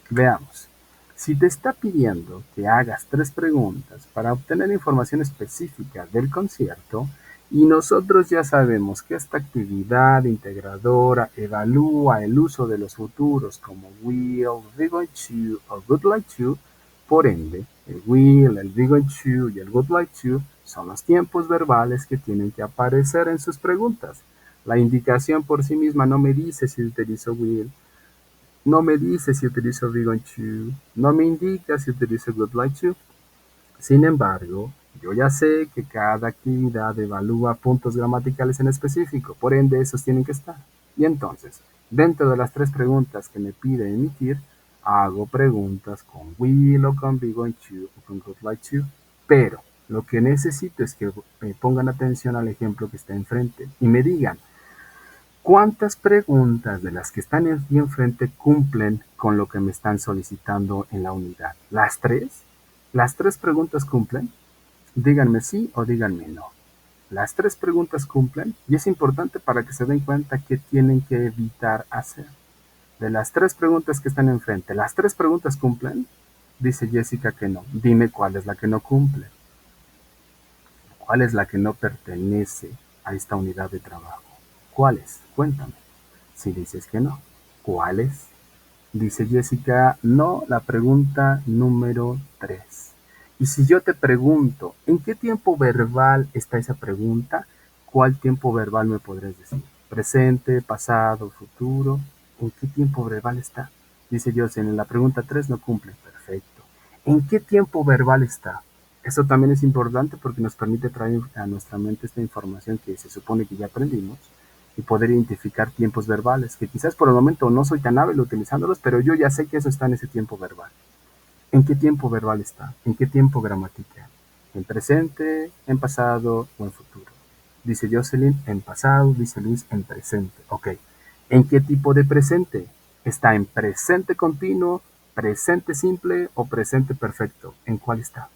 Veamos. Si te está pidiendo que hagas 3 preguntas para obtener información específica del concierto, y nosotros ya sabemos que esta actividad integradora evalúa el uso de los futuros como will, we going to o would like to, por ende, el will, el we going to y el would like to son los tiempos verbales que tienen que aparecer en sus preguntas. La indicación por sí misma no me dice si utilizo will, no me dice si utilizo we going to, no me indica si utilizo would like to. Sin embargo, yo ya sé que cada actividad evalúa puntos gramaticales en específico, por ende esos tienen que estar. Y entonces, dentro de las 3 preguntas que me pide emitir, hago preguntas con will o con be going to o con would like to, pero lo que necesito es que me pongan atención al ejemplo que está enfrente y me digan ¿cuántas preguntas de las que están aquí enfrente cumplen con lo que me están solicitando en la unidad? ¿Las 3? ¿Las 3 preguntas cumplen? Díganme sí o díganme no. Las 3 preguntas cumplen y es importante para que se den cuenta qué tienen que evitar hacer. De las 3 preguntas que están enfrente, ¿las 3 preguntas cumplen? Dice Jessica que no. Dime cuál es la que no cumple. ¿Cuál es la que no pertenece a esta unidad de trabajo? ¿Cuál es? Cuéntame. Si dices que no, ¿cuál es? Dice Jessica, no, la pregunta número 3. Y si yo te pregunto, ¿en qué tiempo verbal está esa pregunta? ¿Cuál tiempo verbal me podrías decir? ¿Presente, pasado, futuro? ¿En qué tiempo verbal está? Dice José, en la pregunta 3 no cumple. Perfecto. ¿En qué tiempo verbal está? Eso también es importante porque nos permite traer a nuestra mente esta información que se supone que ya aprendimos y poder identificar tiempos verbales, que quizás por el momento no soy tan hábil utilizándolos, pero yo ya sé que eso está en ese tiempo verbal. ¿En qué tiempo verbal está? ¿En qué tiempo gramatical? ¿En presente, en pasado o en futuro? Dice Jocelyn, en pasado, dice Luis, en presente. Ok. ¿En qué tipo de presente? ¿Está en presente continuo, presente simple o presente perfecto? ¿En cuál está?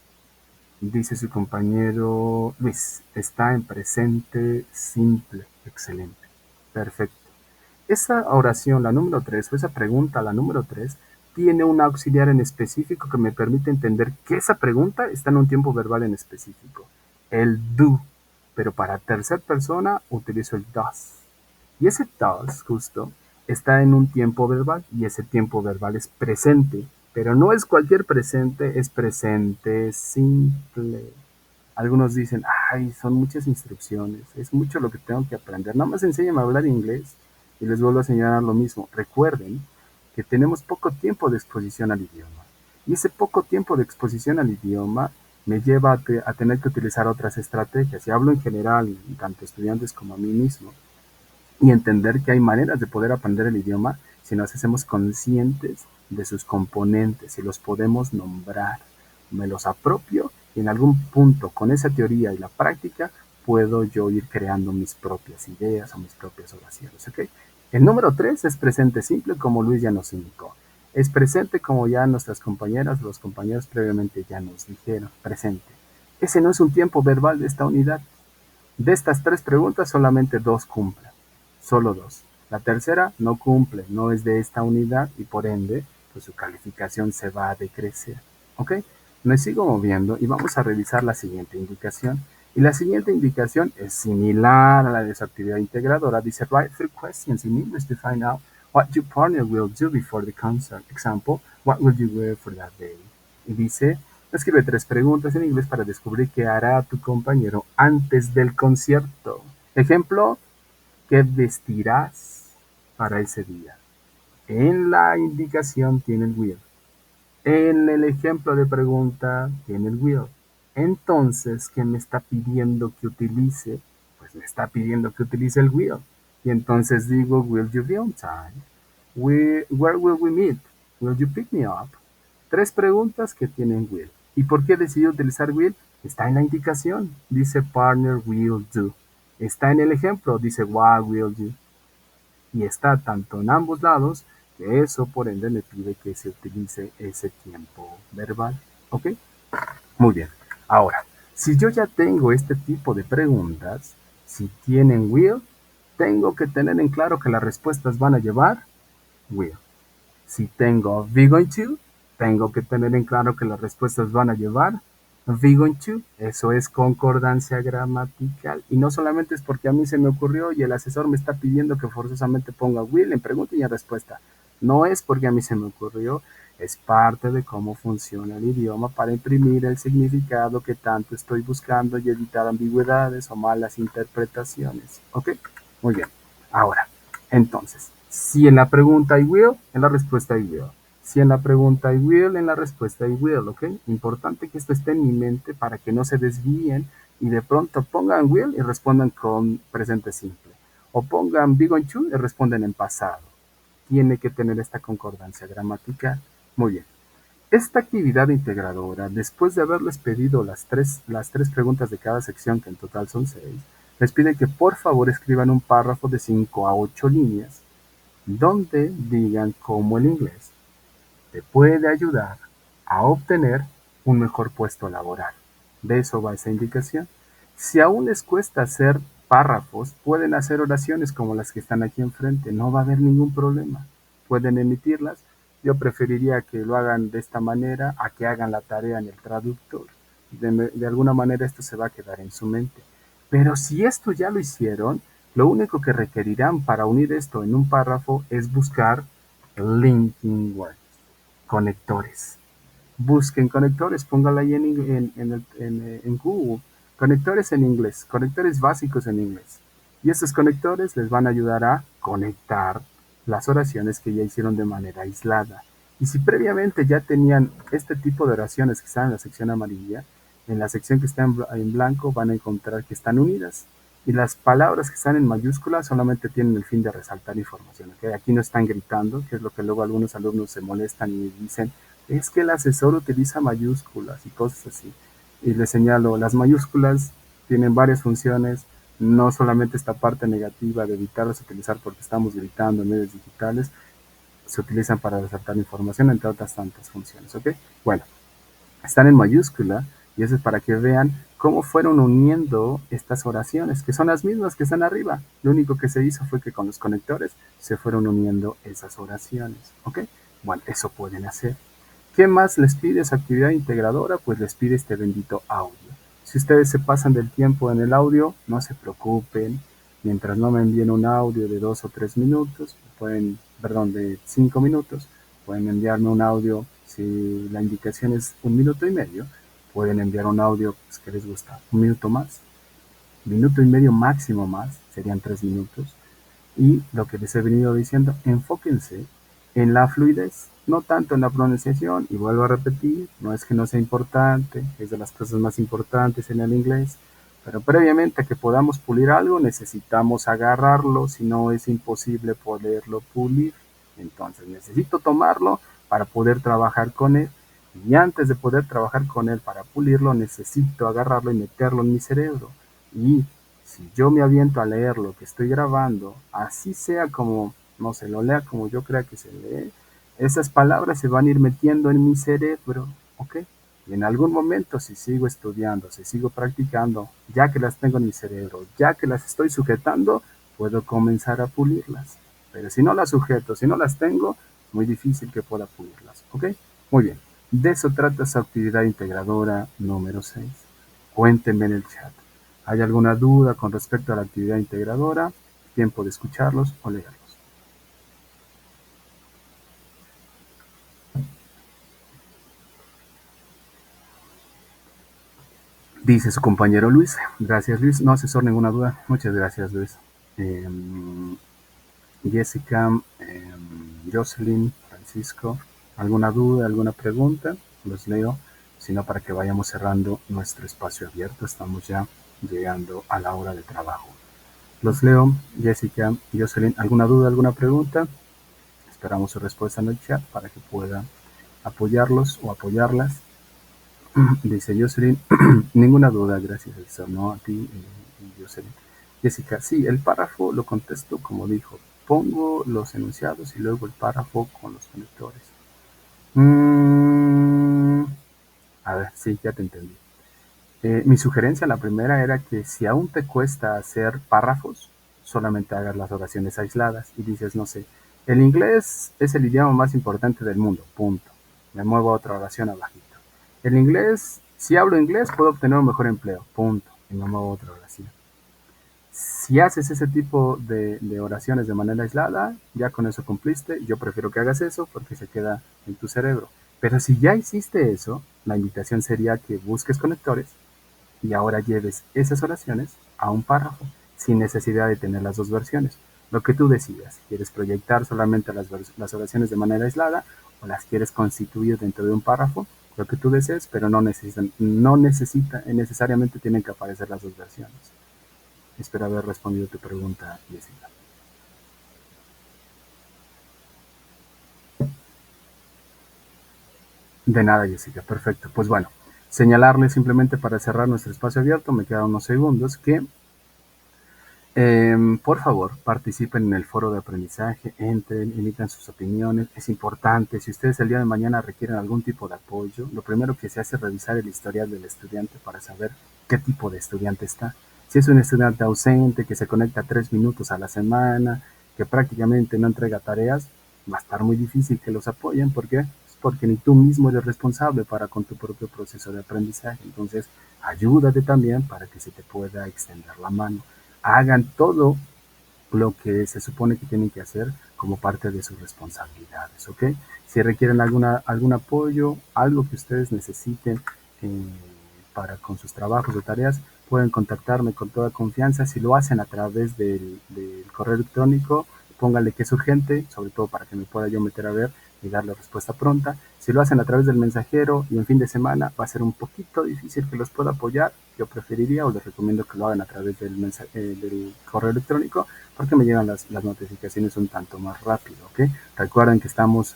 Dice su compañero Luis, está en presente simple. Excelente. Perfecto. Esa oración, la número 3, o esa pregunta, la número 3, tiene un auxiliar en específico que me permite entender que esa pregunta está en un tiempo verbal en específico. El do. Pero para tercera persona utilizo el does. Y ese does, justo, está en un tiempo verbal y ese tiempo verbal es presente. Pero no es cualquier presente, es presente simple. Algunos dicen, ay, son muchas instrucciones, es mucho lo que tengo que aprender. Nada más enséñame a hablar inglés y les vuelvo a señalar lo mismo. Recuerden que tenemos poco tiempo de exposición al idioma. Y ese poco tiempo de exposición al idioma me lleva a tener que utilizar otras estrategias. Y hablo en general, tanto estudiantes como a mí mismo. Y entender que hay maneras de poder aprender el idioma si nos hacemos conscientes de sus componentes y los podemos nombrar. Me los apropio y en algún punto con esa teoría y la práctica puedo yo ir creando mis propias ideas o mis propias oraciones. ¿Okay? El número 3 es presente simple, como Luis ya nos indicó. Es presente como ya nuestras compañeras, los compañeros previamente ya nos dijeron, presente. Ese no es un tiempo verbal de esta unidad. De estas 3 preguntas, solamente 2 cumplen. Solo 2. La tercera no cumple, no es de esta unidad y por ende, pues su calificación se va a decrecer. ¿Ok? Me sigo moviendo y vamos a revisar la siguiente indicación. Y la siguiente indicación es similar a la de su actividad integradora. Dice, write 3 questions in English to find out what your partner will do before the concert. Example, what will you wear for that day? Y dice, escribe 3 preguntas en inglés para descubrir qué hará tu compañero antes del concierto. Ejemplo, ¿qué vestirás para ese día? En la indicación tiene el will. En el ejemplo de pregunta tiene el will. Entonces, ¿qué me está pidiendo que utilice? Pues me está pidiendo que utilice el will. Y entonces digo, will you be on time? Where will we meet? Will you pick me up? 3 preguntas que tienen will. ¿Y por qué decidí utilizar will? Está en la indicación. Dice partner will do. Está en el ejemplo. Dice what will you. Y está tanto en ambos lados que eso por ende le pide que se utilice ese tiempo verbal. ¿Ok? Muy bien. Ahora, si yo ya tengo este tipo de preguntas, si tienen will, tengo que tener en claro que las respuestas van a llevar will. Si tengo be going to, tengo que tener en claro que las respuestas van a llevar be going to. Eso es concordancia gramatical. Y no solamente es porque a mí se me ocurrió y el asesor me está pidiendo que forzosamente ponga will en pregunta y en respuesta. No es porque a mí se me ocurrió, es parte de cómo funciona el idioma para imprimir el significado que tanto estoy buscando y evitar ambigüedades o malas interpretaciones. ¿Ok? Muy bien. Ahora, entonces, si en la pregunta I will, en la respuesta I will. Si en la pregunta I will, en la respuesta I will, ¿ok? Importante que esto esté en mi mente para que no se desvíen y de pronto pongan will y respondan con presente simple. O pongan be going to y responden en pasado. Tiene que tener esta concordancia gramatical. Muy bien. Esta actividad integradora, después de haberles pedido las tres preguntas de cada sección, que en total son 6, les pide que por favor escriban un párrafo de 5 a 8 líneas donde digan cómo el inglés te puede ayudar a obtener un mejor puesto laboral. De eso va esa indicación. Si aún les cuesta hacer párrafos, pueden hacer oraciones como las que están aquí enfrente, no va a haber ningún problema. Pueden emitirlas. Yo preferiría que lo hagan de esta manera a que hagan la tarea en el traductor. De alguna manera esto se va a quedar en su mente. Pero si esto ya lo hicieron, lo único que requerirán para unir esto en un párrafo es buscar linking words, conectores. Busquen conectores, póngala ahí en Google. Conectores en inglés, conectores básicos en inglés. Y estos conectores les van a ayudar a conectar las oraciones que ya hicieron de manera aislada. Y si previamente ya tenían este tipo de oraciones que están en la sección amarilla, en la sección que está en blanco van a encontrar que están unidas. Y las palabras que están en mayúsculas solamente tienen el fin de resaltar información. ¿Okay? Aquí no están gritando, que es lo que luego algunos alumnos se molestan y dicen, es que el asesor utiliza mayúsculas y cosas así. Y les señalo, las mayúsculas tienen varias funciones, no solamente esta parte negativa de evitarlas utilizar porque estamos gritando en medios digitales, se utilizan para resaltar información, entre otras tantas funciones, ¿ok? Bueno, están en mayúscula y eso es para que vean cómo fueron uniendo estas oraciones, que son las mismas que están arriba. Lo único que se hizo fue que con los conectores se fueron uniendo esas oraciones, ¿ok? Bueno, eso pueden hacer. ¿Qué más les pide esa actividad integradora? Pues les pide este bendito audio. Si ustedes se pasan del tiempo en el audio, no se preocupen. Mientras no me envíen un audio de 2 o 3 minutos, perdón, de 5 minutos, pueden enviarme un audio. Si la indicación es 1 minuto y medio, pueden enviar un audio pues, que les gusta, 1 minuto más, minuto y medio máximo más, serían 3 minutos. Y lo que les he venido diciendo, enfóquense en la fluidez, no tanto en la pronunciación, y vuelvo a repetir, no es que no sea importante, es de las cosas más importantes en el inglés, pero previamente a que podamos pulir algo necesitamos agarrarlo, si no es imposible poderlo pulir. Entonces necesito tomarlo para poder trabajar con él, y antes de poder trabajar con él para pulirlo necesito agarrarlo y meterlo en mi cerebro. Y si yo me aviento a leer lo que estoy grabando, así sea como, no se lo lea como yo crea que se lee, esas palabras se van a ir metiendo en mi cerebro, ¿ok? Y en algún momento, si sigo estudiando, si sigo practicando, ya que las tengo en mi cerebro, ya que las estoy sujetando, puedo comenzar a pulirlas. Pero si no las sujeto, si no las tengo, muy difícil que pueda pulirlas, ¿ok? Muy bien. De eso trata esa actividad integradora número 6. Cuéntenme en el chat. ¿Hay alguna duda con respecto a la actividad integradora? Tiempo de escucharlos o leerlos. Dice su compañero Luis. Gracias, Luis. No, asesor, ninguna duda. Muchas gracias, Luis. Eh, Jessica, Jocelyn, Francisco. ¿Alguna duda, alguna pregunta? Los leo, sino para que vayamos cerrando nuestro espacio abierto. Estamos ya llegando a la hora de trabajo. Los leo, Jessica, Jocelyn. ¿Alguna duda, alguna pregunta? Esperamos su respuesta en el chat para que pueda apoyarlos o apoyarlas. Dice Jocelyn, ninguna duda, gracias, Elsa, no a ti, Jocelyn. Jessica, sí, el párrafo lo contesto como dijo, pongo los enunciados y luego el párrafo con los conectores. A ver, sí, ya te entendí. Mi sugerencia, la primera, era que si aún te cuesta hacer párrafos, solamente hagas las oraciones aisladas y dices, no sé, el inglés es el idioma más importante del mundo, punto. me muevo a otra oración abajito. El inglés, si hablo inglés, puedo obtener un mejor empleo, punto, y me muevo a otra oración. Si haces ese tipo de oraciones de manera aislada, ya con eso cumpliste. Yo prefiero que hagas eso porque se queda en tu cerebro. Pero si ya hiciste eso, la invitación sería que busques conectores y ahora lleves esas oraciones a un párrafo sin necesidad de tener las dos versiones. Lo que tú decidas. ¿Quieres proyectar solamente las oraciones de manera aislada o las quieres constituir dentro de un párrafo? Lo que tú desees, pero no necesariamente tienen que aparecer las dos versiones. Espero haber respondido tu pregunta, Jessica. De nada, Jessica. Perfecto. Pues bueno, señalarle simplemente para cerrar nuestro espacio abierto, me quedan unos segundos, que por favor participen en el foro de aprendizaje, entren, emitan sus opiniones. Es importante, si ustedes el día de mañana requieren algún tipo de apoyo, lo primero que se hace es revisar el historial del estudiante para saber qué tipo de estudiante está. Si es un estudiante ausente, que se conecta 3 minutos a la semana, que prácticamente no entrega tareas, va a estar muy difícil que los apoyen. ¿Por qué? Pues porque ni tú mismo eres responsable para con tu propio proceso de aprendizaje. Entonces, ayúdate también para que se te pueda extender la mano. Hagan todo lo que se supone que tienen que hacer como parte de sus responsabilidades, ¿ok? Si requieren algún apoyo, algo que ustedes necesiten eh, para con sus trabajos o tareas, pueden contactarme con toda confianza. Si lo hacen a través del correo electrónico, pónganle que es urgente, sobre todo para que me pueda yo meter a ver y darle respuesta pronta. Si lo hacen a través del mensajero y en fin de semana, va a ser un poquito difícil que los pueda apoyar. Yo preferiría o les recomiendo que lo hagan a través del correo electrónico porque me llegan las notificaciones un tanto más rápido, ¿ok? Recuerden que estamos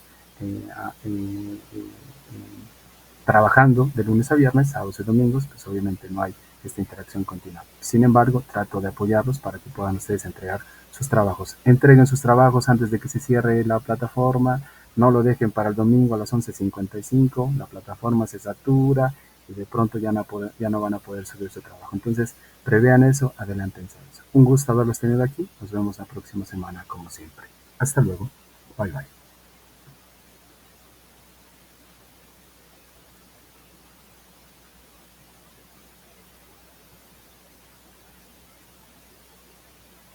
trabajando de lunes a viernes, sábados y domingos, pues obviamente no hay esta interacción continua. Sin embargo, trato de apoyarlos para que puedan ustedes entregar sus trabajos. Entreguen sus trabajos antes de que se cierre la plataforma, no lo dejen para el domingo a las 11:55, la plataforma se satura y de pronto ya no van a poder subir su trabajo. Entonces, prevean eso, adelántense a eso. Un gusto haberlos tenido aquí, nos vemos la próxima semana como siempre. Hasta luego, bye bye.